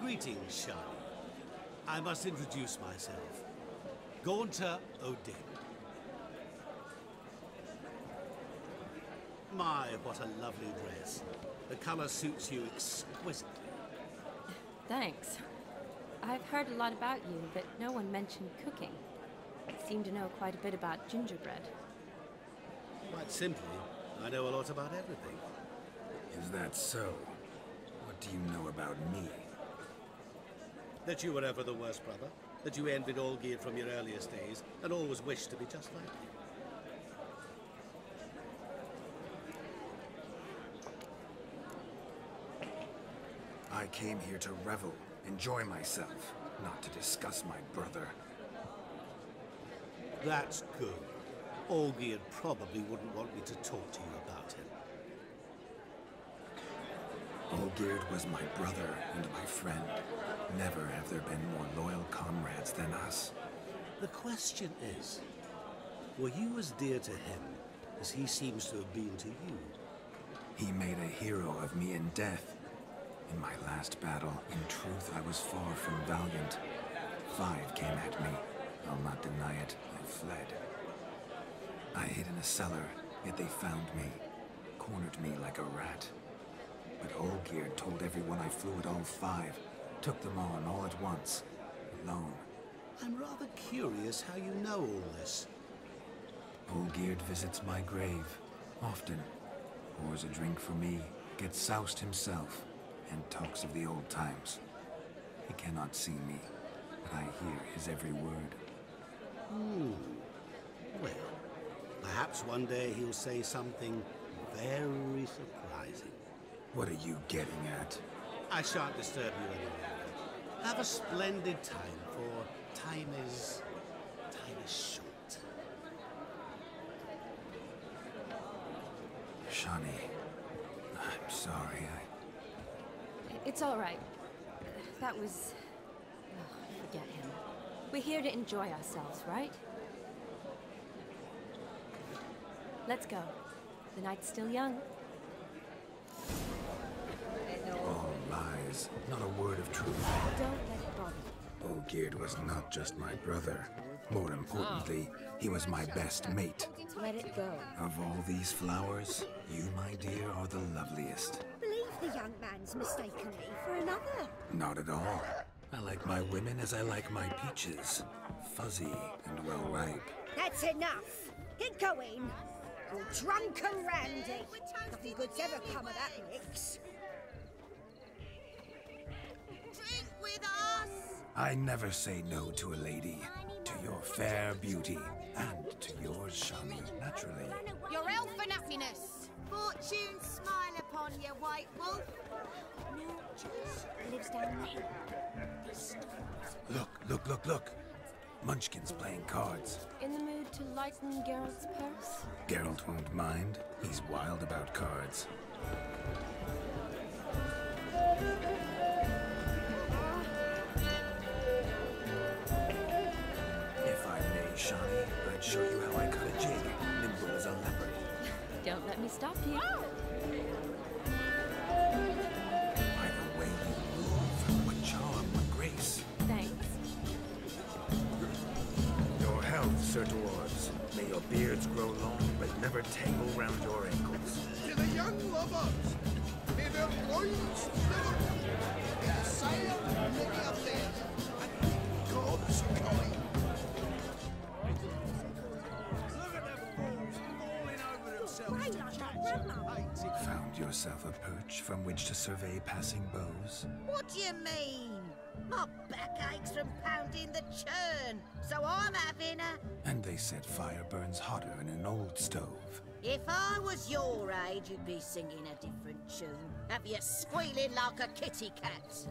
Greetings, Shani. I must introduce myself. Gaunter Odin. My, what a lovely dress. The color suits you exquisitely. Thanks. I've heard a lot about you, but no one mentioned cooking. You seem to know quite a bit about gingerbread. Quite simply, I know a lot about everything. Is that so? What do you know about me? That you were ever the worst brother, that you envied Olgierd from your earliest days, and always wished to be just like him. I came here to revel, enjoy myself, not to discuss my brother. That's good. Olgierd probably wouldn't want me to talk to you about him. Olgierd was my brother and my friend. Never have there been more loyal comrades than us. The question is, were you as dear to him as he seems to have been to you? He made a hero of me in death. In my last battle, in truth, I was far from valiant. 5 came at me. I'll not deny it, I fled. I hid in a cellar, yet they found me, cornered me like a rat. But Olgierd told everyone I flew at all 5, took them on all at once, alone. I'm rather curious how you know all this. Olgierd visits my grave, often. Pours a drink for me, gets soused himself, and talks of the old times. He cannot see me, but I hear his every word. Well, perhaps one day he'll say something very surprising. What are you getting at? I shan't disturb you any longer. Have a splendid time, for time is short. Shani, I'm sorry, It's all right. That was... forget him. We're here to enjoy ourselves, right? Let's go. The night's still young. All lies, not a word of truth. Don't let it bother you. Olgierd was not just my brother. More importantly, he was my best mate. Let it go. Of all these flowers, you, my dear, are the loveliest. Believe the young man's mistaken me for another. Not at all. I like my women as I like my peaches. Fuzzy and well ripe. That's enough. Get going. You're drunk and randy. Nothing good's ever come of that mix. Drink with us! I never say no to a lady. To your fair beauty. And to yours, Shani, naturally. Your elfin happiness! Fortune smile upon you, White Wolf. No, lives down there. Look. Munchkin's playing cards. In the mood to lighten Geralt's purse? Geralt won't mind. He's wild about cards. If I may, Shani, I'd show you how I cut a jig, nimble as a leopard. Don't let me stop you. By the way you move, what charm, what grace. Thanks. Your health, Sir Dwarves. May your beards grow long, but never tangle round your ankles. To the young lovers, may their loins never sail many a fair, and God's kind. Look at them fools falling over themselves. Found yourself a perch from which to survey passing bows? What do you mean? My back aches from pounding the churn, so I'm having a... And they said fire burns hotter in an old stove. If I was your age, you'd be singing a different tune. Have you squealing like a kitty cat?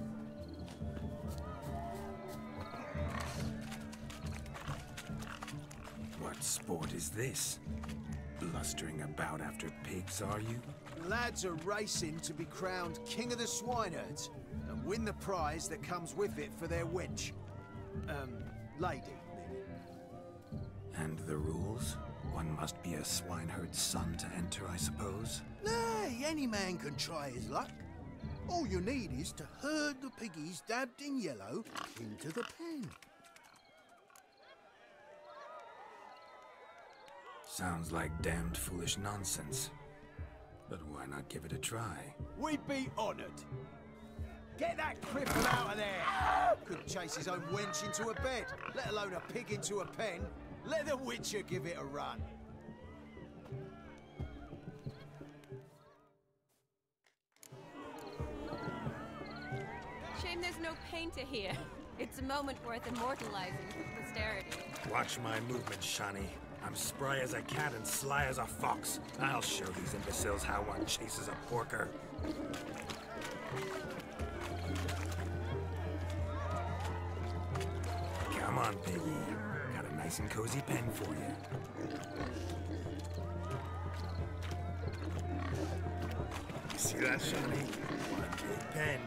What sport is this? Blustering about after pigs, are you? Lads are racing to be crowned King of the Swineherds and win the prize that comes with it for their wench. Lady. And the rules? One must be a swineherd's son to enter, I suppose? Nay, any man can try his luck. All you need is to herd the piggies dabbed in yellow into the pen. Sounds like damned foolish nonsense. But why not give it a try? We'd be honoured. Get that cripple out of there! Couldn't chase his own wench into a bed, let alone a pig into a pen. Let the Witcher give it a run. Shame there's no painter here. It's a moment worth immortalizing for posterity. Watch my movements, Shani. I'm spry as a cat and sly as a fox. I'll show these imbeciles how one chases a porker. Come on, piggy. Got a nice and cozy pen for you. See that, Shani? One big pen.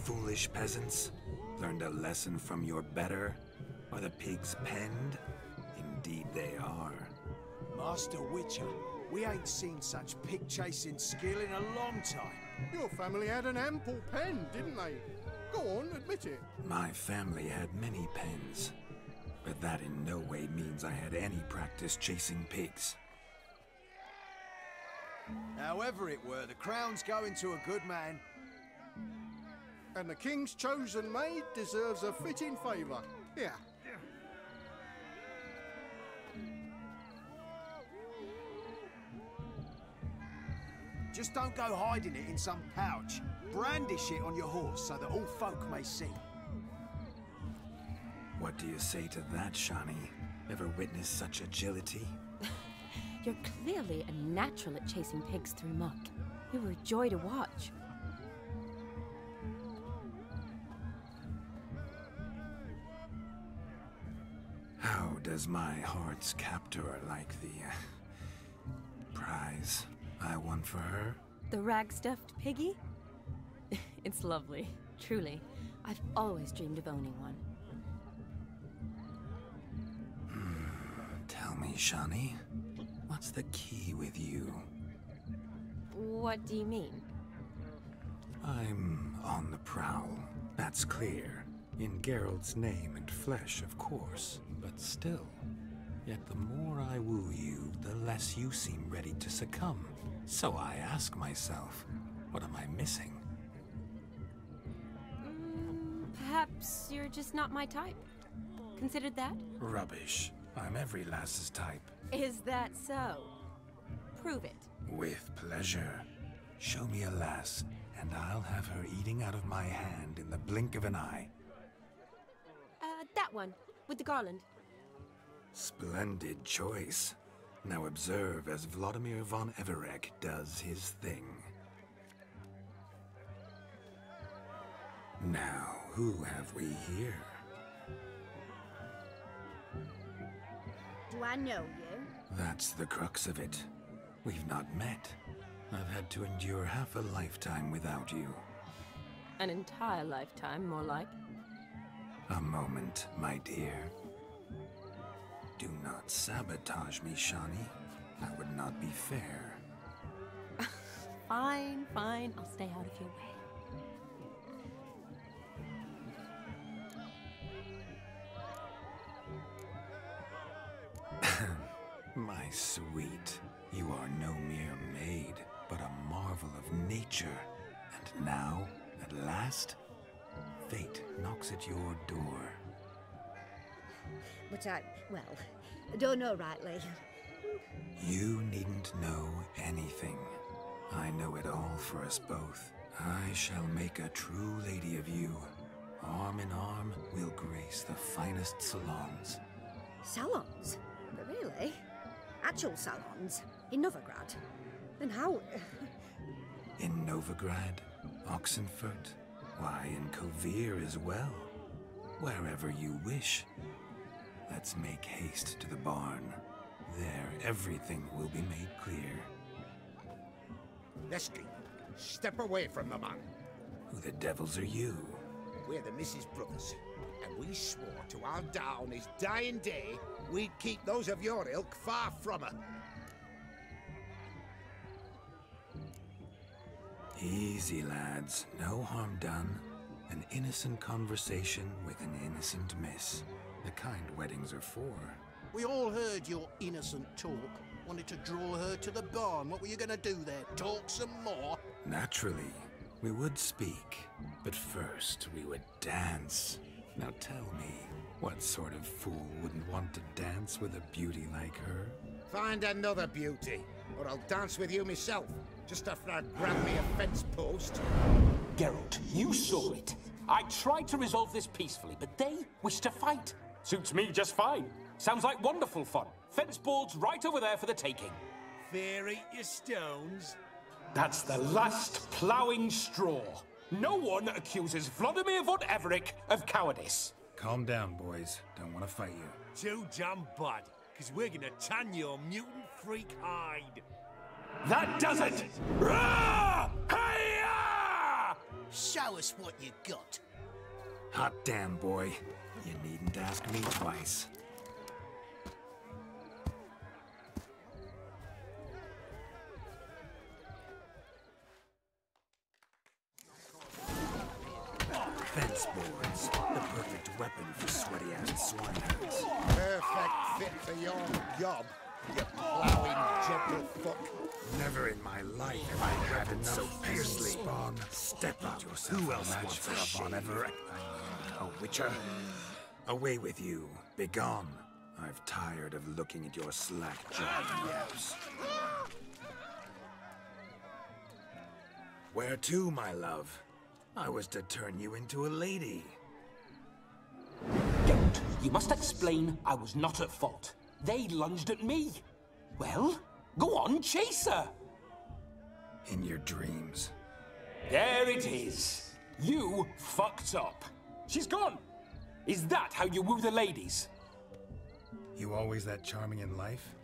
Foolish peasants, learned a lesson from your better? Are the pigs penned? Indeed they are. Master Witcher, we ain't seen such pig-chasing skill in a long time. Your family had an ample pen, didn't they? Go on, admit it. My family had many pens, but that in no way means I had any practice chasing pigs. However it were, the crown's going to a good man. And the king's chosen maid deserves a fitting favour. Here. Just don't go hiding it in some pouch. Brandish it on your horse so that all folk may see. What do you say to that, Shani? Ever witnessed such agility? You're clearly a natural at chasing pigs through muck. You were a joy to watch. How does my heart's captor like the prize I won for her? The rag-stuffed piggy? It's lovely, truly. I've always dreamed of owning one. Tell me, Shani, what's the key with you? What do you mean? I'm on the prowl, that's clear. In Geralt's name and flesh, of course, but still. Yet the more I woo you, the less you seem ready to succumb. So I ask myself, what am I missing? Perhaps you're just not my type. Considered that? Rubbish. I'm every lass's type. Is that so? Prove it. With pleasure. Show me a lass, and I'll have her eating out of my hand in the blink of an eye. That one, with the garland. Splendid choice. Now observe as Vladimir von Everek does his thing. Now, who have we here? Do I know you? That's the crux of it. We've not met. I've had to endure half a lifetime without you. An entire lifetime, more like. A moment, my dear. Do not sabotage me, Shani. That would not be fair. Fine, fine. I'll stay out of your way. My sweet, you are no mere maid, but a marvel of nature. And now, at last, fate knocks at your door. But I don't know rightly. You needn't know anything. I know it all for us both. I shall make a true lady of you. Arm in arm, we'll grace the finest salons. Salons? Really? Actual salons? In Novigrad? And how? In Novigrad, Oxenfurt, why, in Kovir as well. Wherever you wish. Let's make haste to the barn. There, everything will be made clear. Leslie, step away from the man. Who the devils are you? We're the Mrs. Brothers, and we swore to our Da on his dying day we'd keep those of your ilk far from her. Easy, lads. No harm done. An innocent conversation with an innocent miss. The kind weddings are for. We all heard your innocent talk. Wanted to draw her to the barn. What were you gonna do there? Talk some more? Naturally. We would speak. But first, we would dance. Now tell me, what sort of fool wouldn't want to dance with a beauty like her? Find another beauty, or I'll dance with you myself, just after I grab me a fence post. Geralt, you saw it. I tried to resolve this peacefully, but they wish to fight. Suits me just fine. Sounds like wonderful fun. Fence boards right over there for the taking. Fear eat your stones. That's the last ploughing straw. No one accuses Vladimir von Everick of cowardice. Calm down, boys. Don't want to fight you. Too damn bad, because we're gonna tan your mutant freak hide. That does it! Rah! Hi-ya! Show us what you got. Hot damn, boy. You needn't ask me twice. Fence boards. The perfect weapon for sweaty-ass swineherds. Perfect fit for your job, you ploughing gentlefolk. Never in my life have I had it so fiercely. Spawn, step up. Who else wants for a Von Everett? A witcher? Away with you. Begone. I've tired of looking at your slack-jawed yaps. Where to, my love? I was to turn you into a lady. Don't. You must explain I was not at fault. They lunged at me. Well, go on, chase her. In your dreams. There it is. You fucked up. She's gone. Is that how you woo the ladies? You always that charming in life?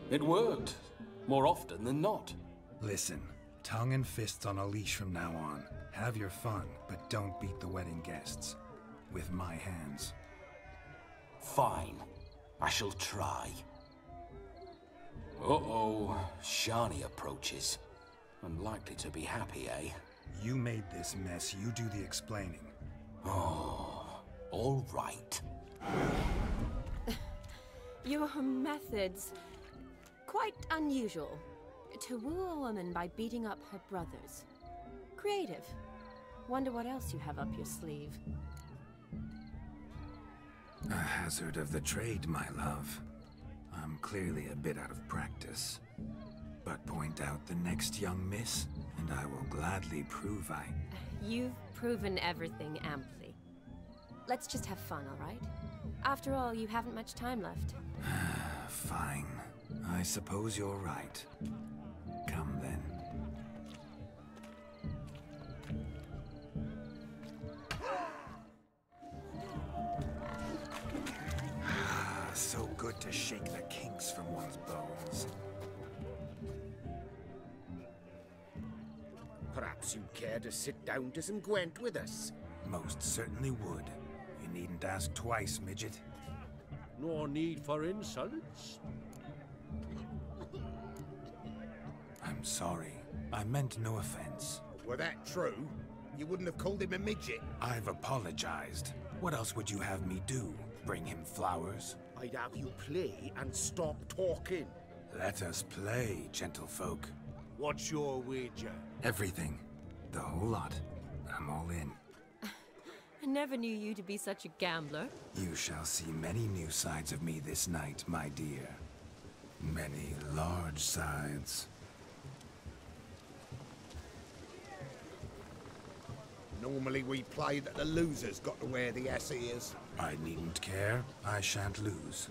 It worked. More often than not. Listen, tongue and fists on a leash from now on. Have your fun, but don't beat the wedding guests. With my hands. Fine. I shall try. Uh-oh. Shani approaches. Unlikely to be happy, eh? You made this mess. You do the explaining. Oh, all right. Your methods... quite unusual. To woo a woman by beating up her brothers. Creative. Wonder what else you have up your sleeve. A hazard of the trade, my love. I'm clearly a bit out of practice. But point out the next young miss, and I will gladly prove I... You've proven everything amply. Let's just have fun, all right? After all, you haven't much time left. Fine. I suppose you're right. Come then. So good to shake the kinks from one's bones. Perhaps you'd care to sit down to some Gwent with us? Most certainly would. You needn't ask twice, midget. No need for insults. I'm sorry. I meant no offense. Were that true, you wouldn't have called him a midget. I've apologized. What else would you have me do? Bring him flowers? I'd have you play and stop talking. Let us play, gentlefolk. What's your wager? Everything. The whole lot. I'm all in. I never knew you to be such a gambler. You shall see many new sides of me this night, my dear. Many large sides. Normally we play that the loser's got to wear the ears. I needn't care. I shan't lose.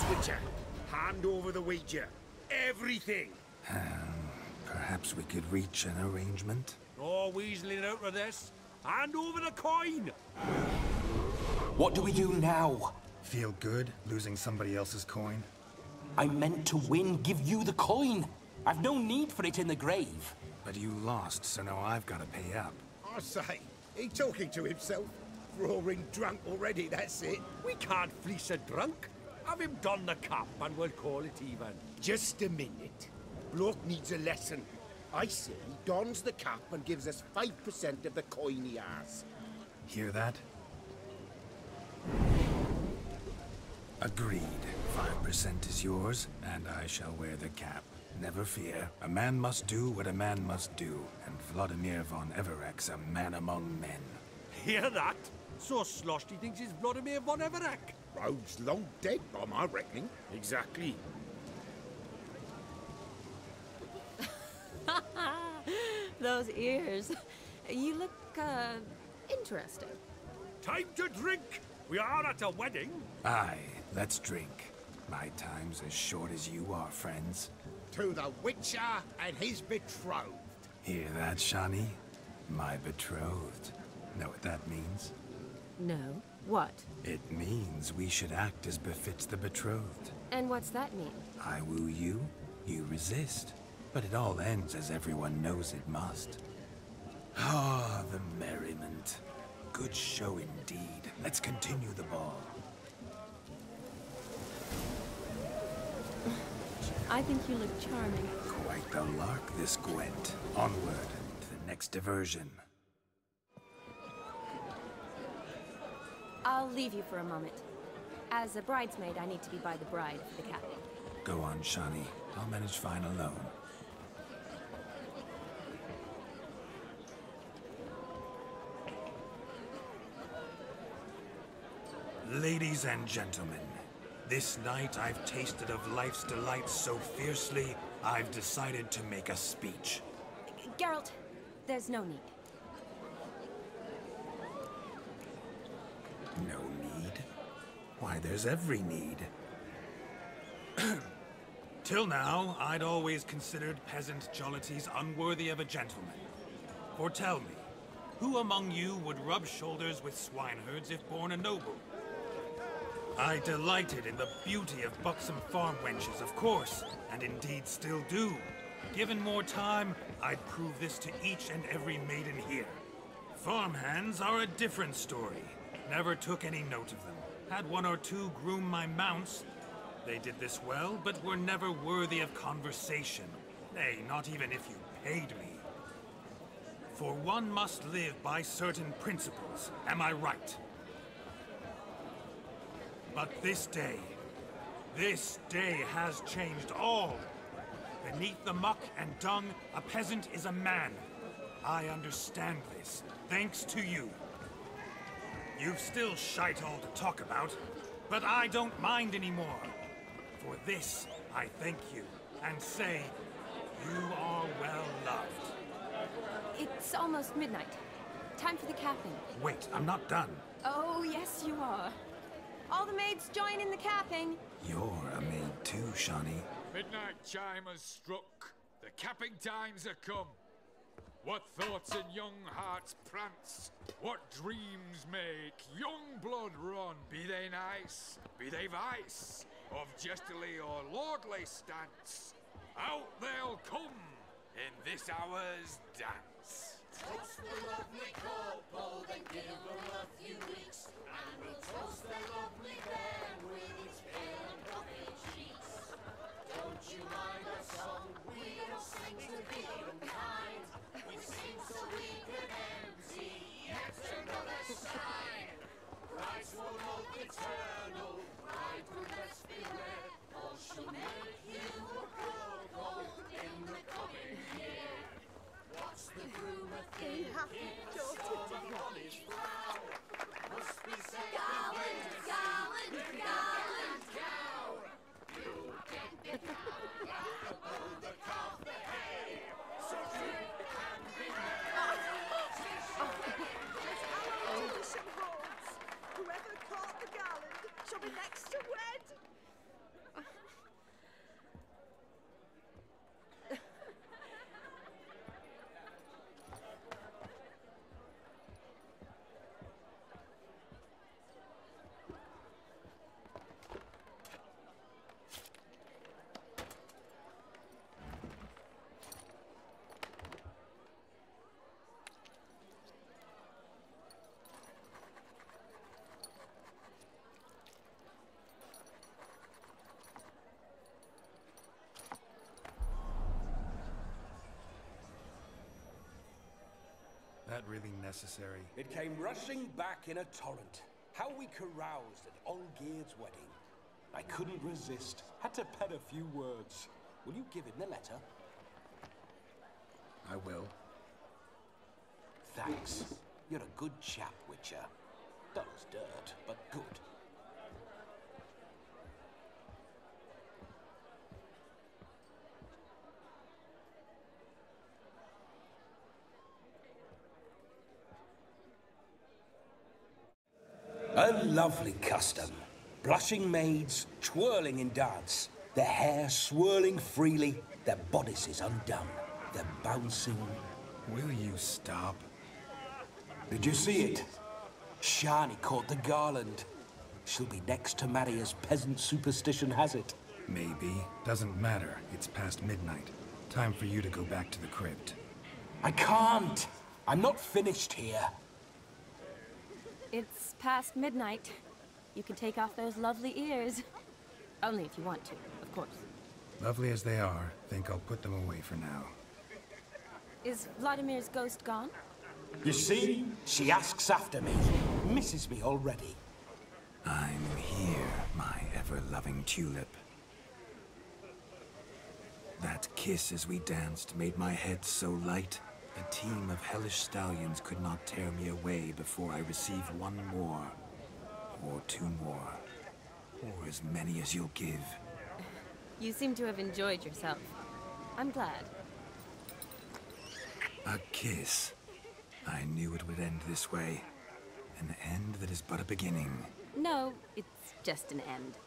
Witcher. Hand over the wager. Everything. Perhaps we could reach an arrangement? No weaseling out of this. Hand over the coin. What do we do now? Feel good losing somebody else's coin? I meant to win, give you the coin. I've no need for it in the grave. But you lost, so now I've got to pay up. I say, he talking to himself. Roaring drunk already, that's it. We can't fleece a drunk. Have him don the cap and we'll call it even. Just a minute. Bloke needs a lesson. I say he dons the cap and gives us 5% of the coin he has. Hear that? Agreed. 5% is yours, and I shall wear the cap. Never fear. A man must do what a man must do, and Vladimir von Everek's a man among men. Hear that? So sloshed he thinks he's Vladimir von Everek. Rogue's long dead by my reckoning. Exactly. Those ears. You look, interesting. Time to drink! We are at a wedding. Aye, let's drink. My time's as short as you are, friends. To the Witcher and his betrothed. Hear that, Shani? My betrothed. Know what that means? No. What? It means we should act as befits the betrothed. And what's that mean? I woo you, you resist. But it all ends as everyone knows it must. Ah, the merriment. Good show indeed. Let's continue the ball. I think you look charming. Quite the lark, this Gwent. Onward to the next diversion. I'll leave you for a moment. As a bridesmaid, I need to be by the bride for the capping. Go on, Shani. I'll manage fine alone. Ladies and gentlemen, this night I've tasted of life's delights so fiercely, I've decided to make a speech. Geralt, there's no need. No need? Why, there's every need. Till now, I'd always considered peasant jollities unworthy of a gentleman. For tell me, who among you would rub shoulders with swineherds if born a noble? I delighted in the beauty of buxom farm wenches, of course, and indeed still do. Given more time, I'd prove this to each and every maiden here. Farmhands are a different story. Never took any note of them. Had one or two groom my mounts. They did this well, but were never worthy of conversation. Nay, not even if you paid me. For one must live by certain principles, am I right? But this day has changed all. Beneath the muck and dung, a peasant is a man. I understand this, thanks to you. You've still shite all to talk about, but I don't mind anymore. For this, I thank you, and say, you are well loved. It's almost midnight. Time for the capping. Wait, I'm not done. Oh, yes you are. All the maids join in the capping. You're a maid too, Shani. Midnight chime has struck. The capping times are come. What thoughts in young hearts prance? What dreams make young blood run? Be they nice, be they vice, of jestily or lordly stance, out they'll come in this hour's dance. Toast the lovely couple, then give them a few weeks, and we'll toast the lovely bear with its pale and puffy cheeks. Don't you mind our song? We don't sing to be unkind. We sing so we can empty yet another side. Christ will love eternal, bridegroom let's beware, or she'll make you a couple in the coming year. What's the groom a thinking? On his brow must be said Garland, Garland, Garland, cow. You get the cow, the calf, the hay. So drink and be merry. Tradition holds. Whoever caught the garland shall be next to wed. that really necessary? It came rushing back in a torrent. How we caroused at Olgierd's wedding. I couldn't resist. Had to pen a few words. Will you give him the letter? I will. Thanks. You're a good chap, Witcher. Dull as dirt, but good. A lovely custom. Blushing maids, twirling in dance. Their hair swirling freely, their bodices undone. They're bouncing. Will you stop? Did you see it? Shani caught the garland. She'll be next to marry as peasant superstition has it. Maybe. Doesn't matter. It's past midnight. Time for you to go back to the crypt. I can't. I'm not finished here. It's past midnight. You can take off those lovely ears. Only if you want to, of course. Lovely as they are, think I'll put them away for now. Is Vladimir's ghost gone? You see? She asks after me. Misses me already. I'm here, my ever-loving tulip. That kiss as we danced made my head so light. A team of hellish stallions could not tear me away before I receive one more. Or two more. Or as many as you'll give. You seem to have enjoyed yourself. I'm glad. A kiss. I knew it would end this way. An end that is but a beginning. No, it's just an end.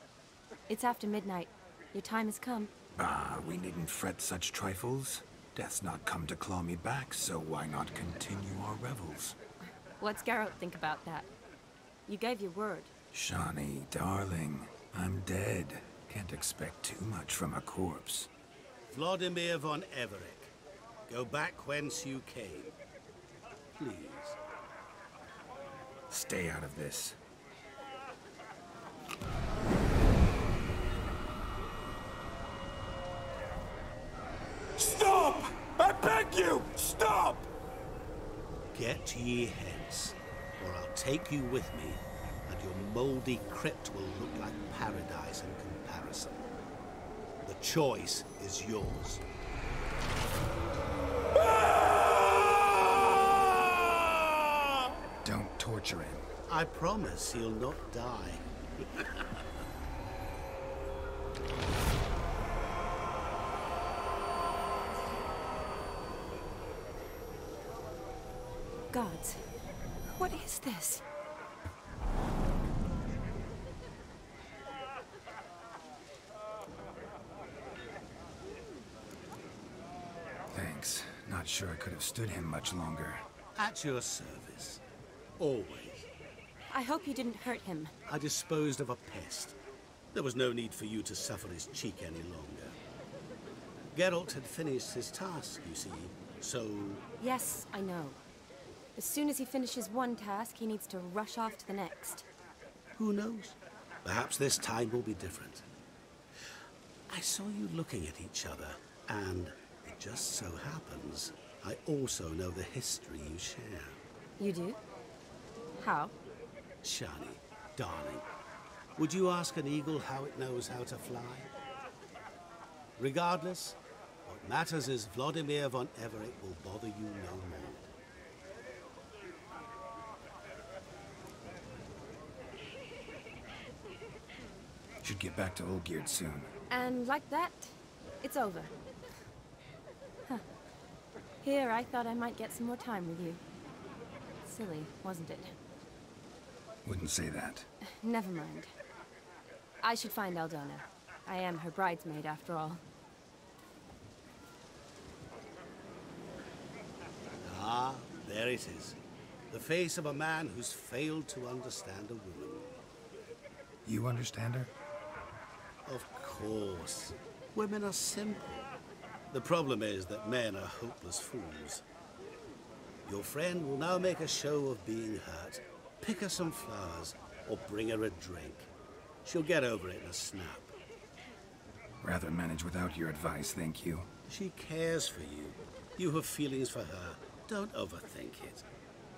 It's after midnight. Your time has come. Ah, we needn't fret such trifles. Death's not come to claw me back, so why not continue our revels? What's Geralt think about that? You gave your word. Shani, darling, I'm dead. Can't expect too much from a corpse. Vladimir von Everec, go back whence you came. Please. Stay out of this. Stop! I beg you! Stop! Get ye hence, or I'll take you with me, and your mouldy crypt will look like paradise in comparison. The choice is yours. Don't torture him. I promise he'll not die. Gods, what is this? Thanks. Not sure I could have stood him much longer. At your service. Always. I hope you didn't hurt him. I disposed of a pest. There was no need for you to suffer his cheek any longer. Geralt had finished his task, you see, so... Yes, I know. As soon as he finishes one task, he needs to rush off to the next. Who knows? Perhaps this time will be different. I saw you looking at each other, and it just so happens I also know the history you share. You do? How? Shani, darling, would you ask an eagle how it knows how to fly? Regardless, what matters is Vladimir von Everec will bother you no more. Should get back to Olgierd soon. And like that, it's over. Huh. Here, I thought I might get some more time with you. Silly, wasn't it? Wouldn't say that. Never mind. I should find Aldona. I am her bridesmaid, after all. Ah, there it is. The face of a man who's failed to understand a woman. You understand her? Of course. Women are simple. The problem is that men are hopeless fools. Your friend will now make a show of being hurt, pick her some flowers, or bring her a drink. She'll get over it in a snap. Rather manage without your advice, thank you. She cares for you. You have feelings for her, Don't overthink it.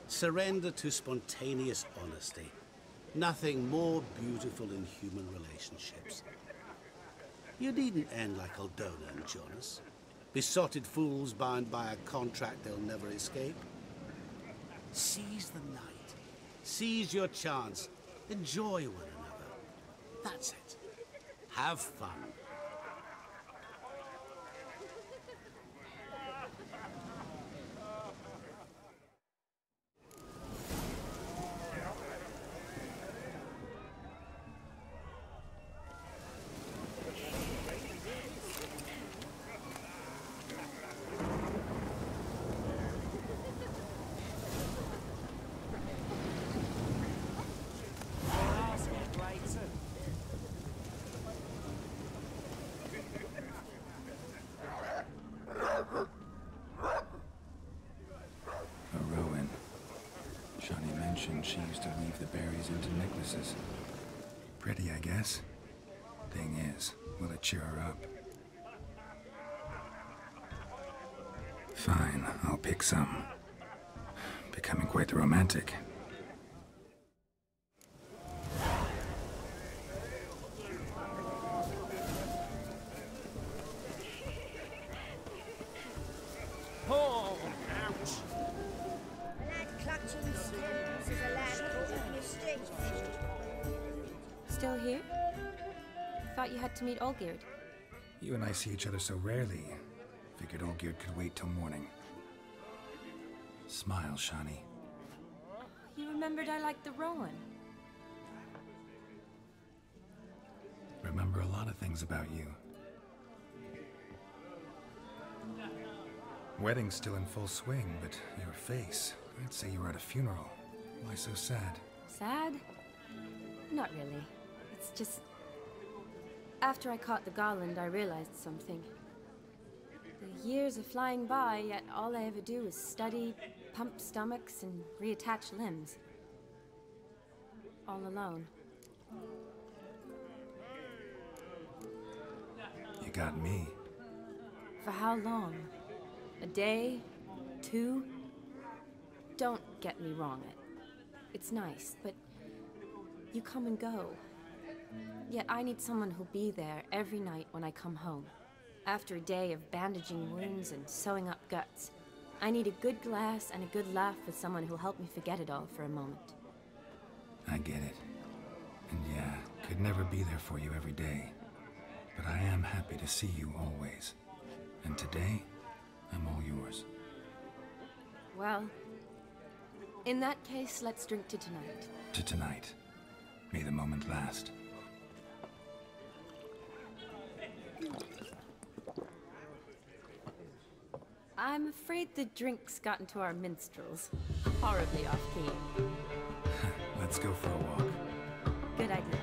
Surrender to spontaneous honesty. Nothing more beautiful in human relationships. You needn't end like Aldona and Jonas. Besotted fools bound by a contract they'll never escape. Seize the night. Seize your chance. Enjoy one another. That's it. Have fun. She used to weave the berries into necklaces. Pretty, I guess. Thing is, will it cheer her up? Fine, I'll pick some. Becoming quite the romantic. Oh, ouch! Still here? Thought you had to meet Olgierd. You and I see each other so rarely. Figured Olgierd could wait till morning. Smile, Shani. You remembered I liked the Rowan. Remember a lot of things about you. Wedding's still in full swing, but your face, I'd say you were at a funeral. Why so sad? Sad? Not really. It's just... After I caught the garland, I realized something. The years are flying by, yet all I ever do is study, pump stomachs, and reattach limbs. All alone. You got me. For how long? A day? 2? Don't get me wrong. It's nice, but you come and go. Yet I need someone who'll be there every night when I come home. After a day of bandaging wounds and sewing up guts, I need a good glass and a good laugh with someone who'll help me forget it all for a moment. I get it. And yeah, could never be there for you every day. But I am happy to see you always. And today, I'm all yours. Well, in that case, let's drink to tonight. To tonight. May the moment last. I'm afraid the drinks got into our minstrels. Horribly off-key. Let's go for a walk. Good idea.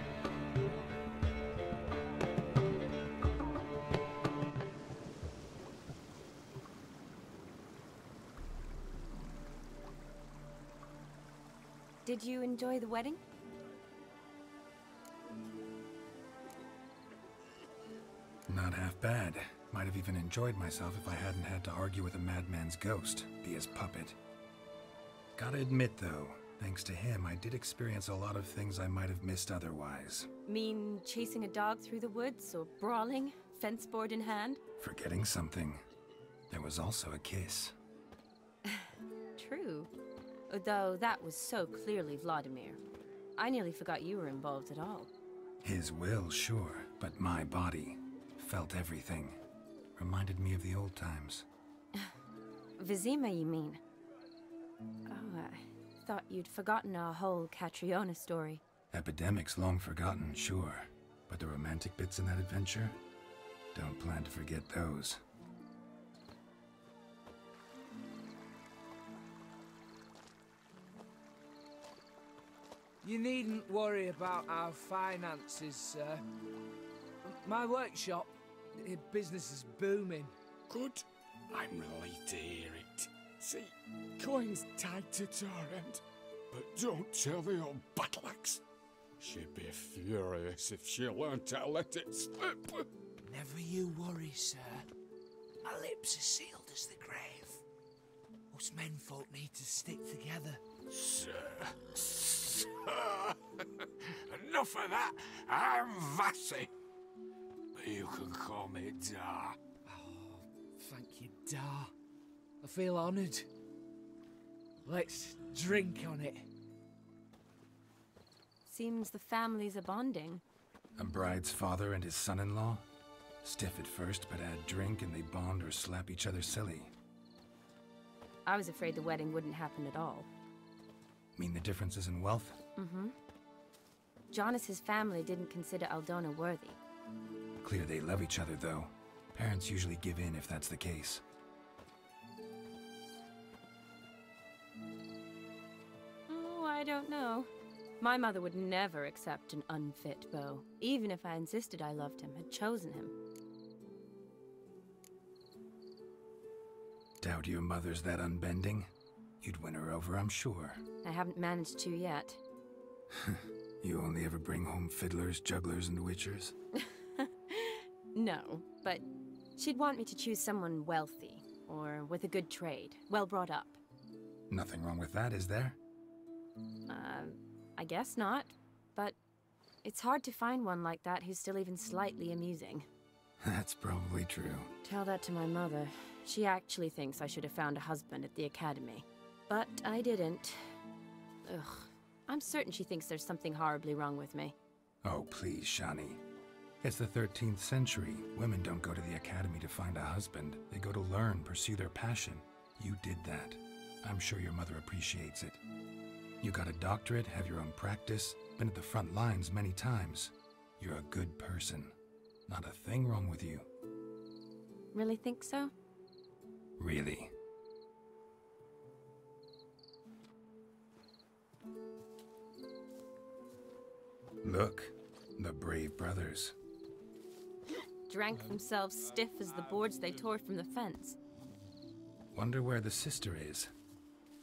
Did you enjoy the wedding? Not half bad. Might have even enjoyed myself if I hadn't had to argue with a madman's ghost, be his puppet. Gotta admit, though, thanks to him, I did experience a lot of things I might have missed otherwise. Mean chasing a dog through the woods, or brawling, fence board in hand? Forgetting something. There was also a kiss. True. Though that was so clearly Vladimir. I nearly forgot you were involved at all. His will, sure, but my body felt everything. Reminded me of the old times. Vizima, you mean? Oh, I thought you'd forgotten our whole Catriona story. Epidemics long forgotten, sure. But the romantic bits in that adventure? Don't plan to forget those. You needn't worry about our finances, sir. My workshop, business is booming. Good. I'm relieved to hear it. See, coin's tied to Torrent, but don't tell the old battle-axe. She'd be furious if she learned to let it slip. Never you worry, sir. My lips are sealed as the grave. Oh, Us menfolk need to stick together. Sir. Enough of that. I'm Vassy. But you can call me Dar. Oh, thank you, Dar. I feel honoured. Let's drink on it. Seems the families are bonding. A bride's father and his son-in-law? Stiff at first, but add drink and they bond or slap each other silly. I was afraid the wedding wouldn't happen at all. Mean the differences in wealth? Mm-hmm. Jonas's family didn't consider Aldona worthy. Clear they love each other, though. Parents usually give in if that's the case. Oh, I don't know. My mother would never accept an unfit beau, even if I insisted I loved him, had chosen him. Doubt your mother's that unbending? You'd win her over, I'm sure. I haven't managed to yet. You only ever bring home fiddlers, jugglers, and witchers? No, but she'd want me to choose someone wealthy, or with a good trade, well brought up. Nothing wrong with that, is there? I guess not, but it's hard to find one like that who's still even slightly amusing. That's probably true. Tell that to my mother. She actually thinks I should have found a husband at the academy. But I didn't. Ugh. I'm certain she thinks there's something horribly wrong with me. Oh, please, Shani. It's the 13th century. Women don't go to the academy to find a husband. They go to learn, pursue their passion. You did that. I'm sure your mother appreciates it. You got a doctorate, have your own practice, been at the front lines many times. You're a good person. Not a thing wrong with you. Really think so? Really. Look, the brave brothers. Drank themselves stiff as the boards they tore from the fence. Wonder where the sister is.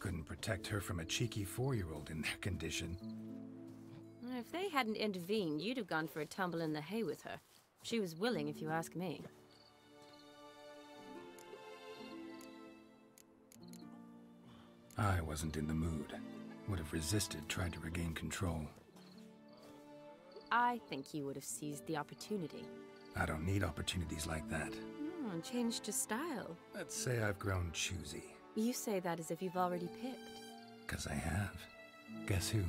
Couldn't protect her from a cheeky 4-year-old in their condition. If they hadn't intervened, you'd have gone for a tumble in the hay with her. She was willing, if you ask me. I wasn't in the mood. Would have resisted, tried to regain control. I think you would have seized the opportunity. I don't need opportunities like that. Changed your style. Let's say I've grown choosy. You say that as if you've already picked. 'Cause I have. Guess who?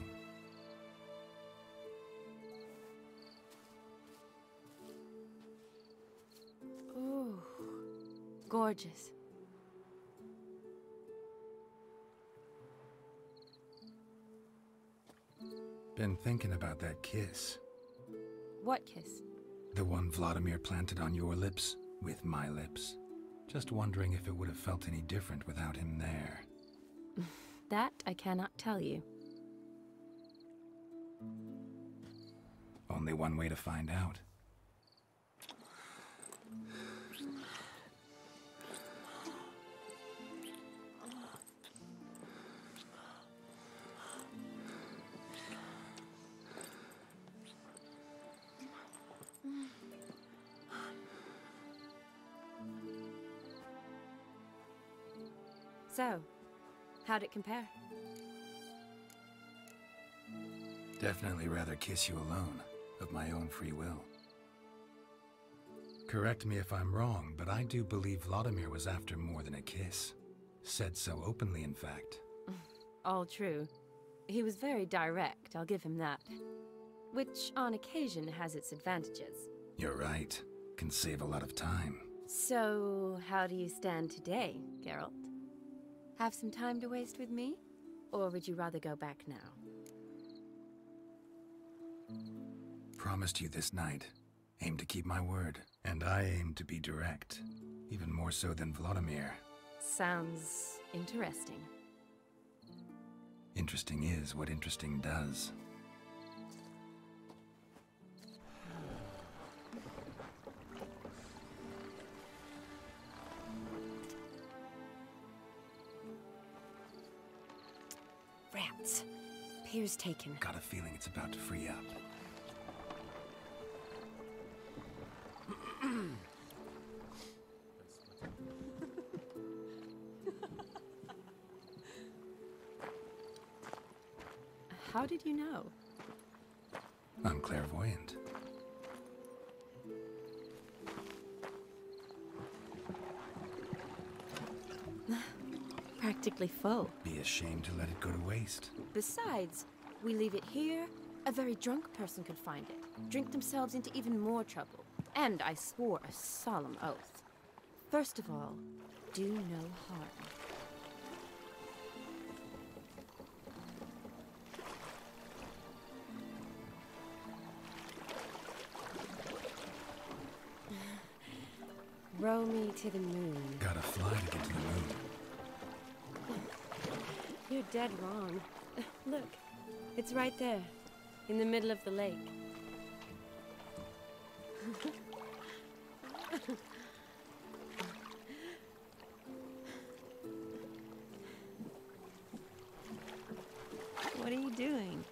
Ooh, gorgeous. Been thinking about that kiss. What kiss? The one Vladimir planted on your lips, with my lips. Just wondering if it would have felt any different without him there. That I cannot tell you. Only one way to find out. So, how'd it compare? Definitely rather kiss you alone, of my own free will. Correct me if I'm wrong, but I do believe Vladimir was after more than a kiss. Said so openly, in fact. All true. He was very direct, I'll give him that. Which, on occasion, has its advantages. You're right. Can save a lot of time. So, how do you stand today, Geralt? Have some time to waste with me? Or would you rather go back now? Promised you this night. Aim to keep my word. And I aim to be direct. Even more so than Vladimir. Sounds interesting. Interesting is what interesting does. Rats. Pier's taken. Got a feeling it's about to free up. How did you know? I'm clairvoyant. Practically full. Be ashamed to let it go to waste. Besides, we leave it here, a very drunk person could find it, drink themselves into even more trouble. And I swore a solemn oath. First of all, do no harm. Row me to the moon. Gotta fly to get to the moon. You're dead wrong. Look, it's right there, in the middle of the lake. What are you doing?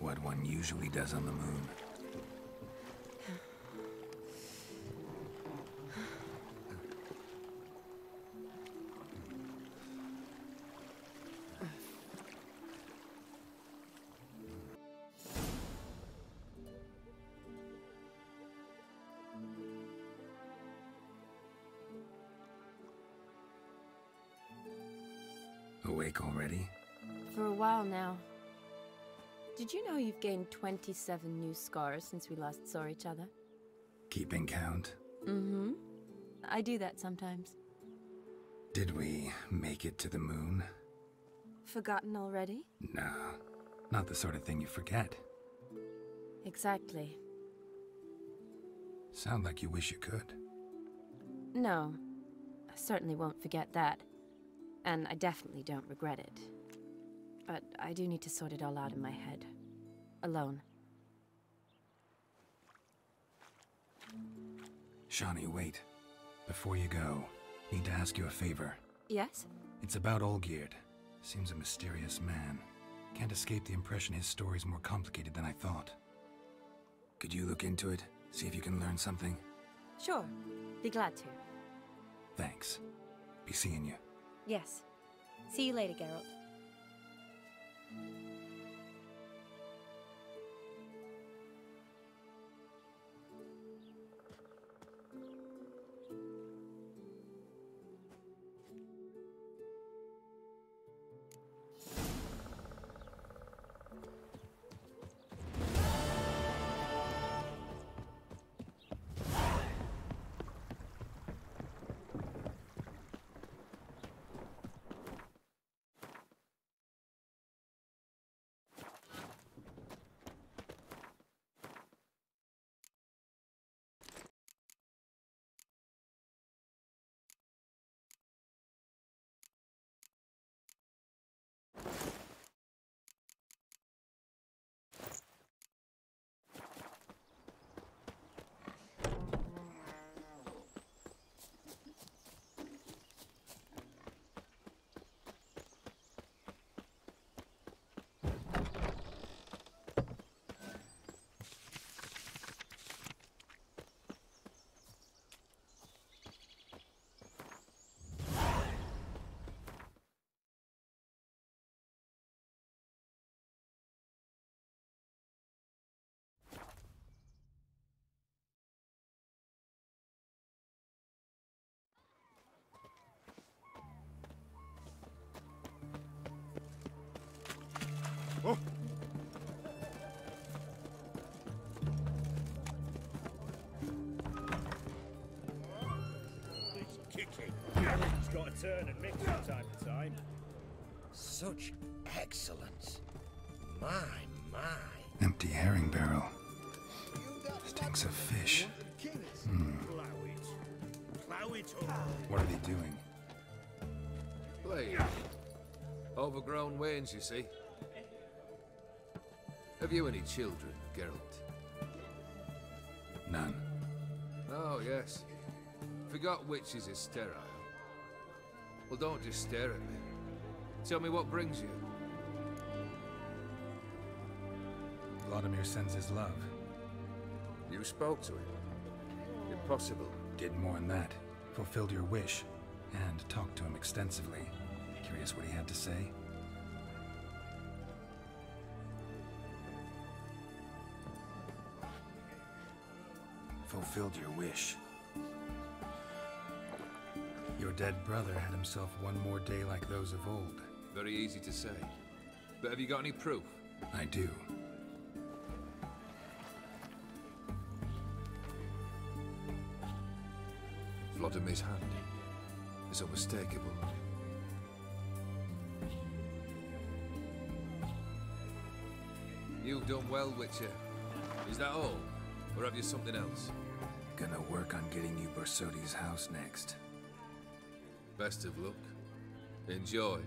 What one usually does on the moon. Awake already? For a while now. Did you know you've gained 27 new scars since we last saw each other? Keeping count? Mm-hmm. I do that sometimes. Did we make it to the moon? Forgotten already? No, not the sort of thing you forget. Exactly. Sound like you wish you could. No, I certainly won't forget that. And I definitely don't regret it. But I do need to sort it all out in my head. Alone. Shawnee, wait. Before you go, need to ask you a favor. Yes? It's about Olgierd. Seems a mysterious man. Can't escape the impression his story's more complicated than I thought. Could you look into it? See if you can learn something? Sure. Be glad to. Thanks. Be seeing you. Yes. See you later, Geralt. Oh. It's kicking. It's got to turn and mix from time to time. Such excellence. My. Empty herring barrel. Stinks of fish. Plow it up. What are they doing? Playing. Overgrown wains, you see. Have you any children, Geralt? None. Oh, yes. Forgot witches is sterile. Well, don't just stare at me. Tell me what brings you. Vladimir sends his love. You spoke to him? Impossible. Did more than that. Fulfilled your wish. And talked to him extensively. Curious what he had to say? fulfilled your wish. Your dead brother had himself one more day like those of old. Very easy to say. But have you got any proof? I do. Vladimir's hand. It's unmistakable. You've done well, Witcher. Is that all? Or have you something else? Gonna work on getting you Borsodi's house next. Best of luck. Enjoy.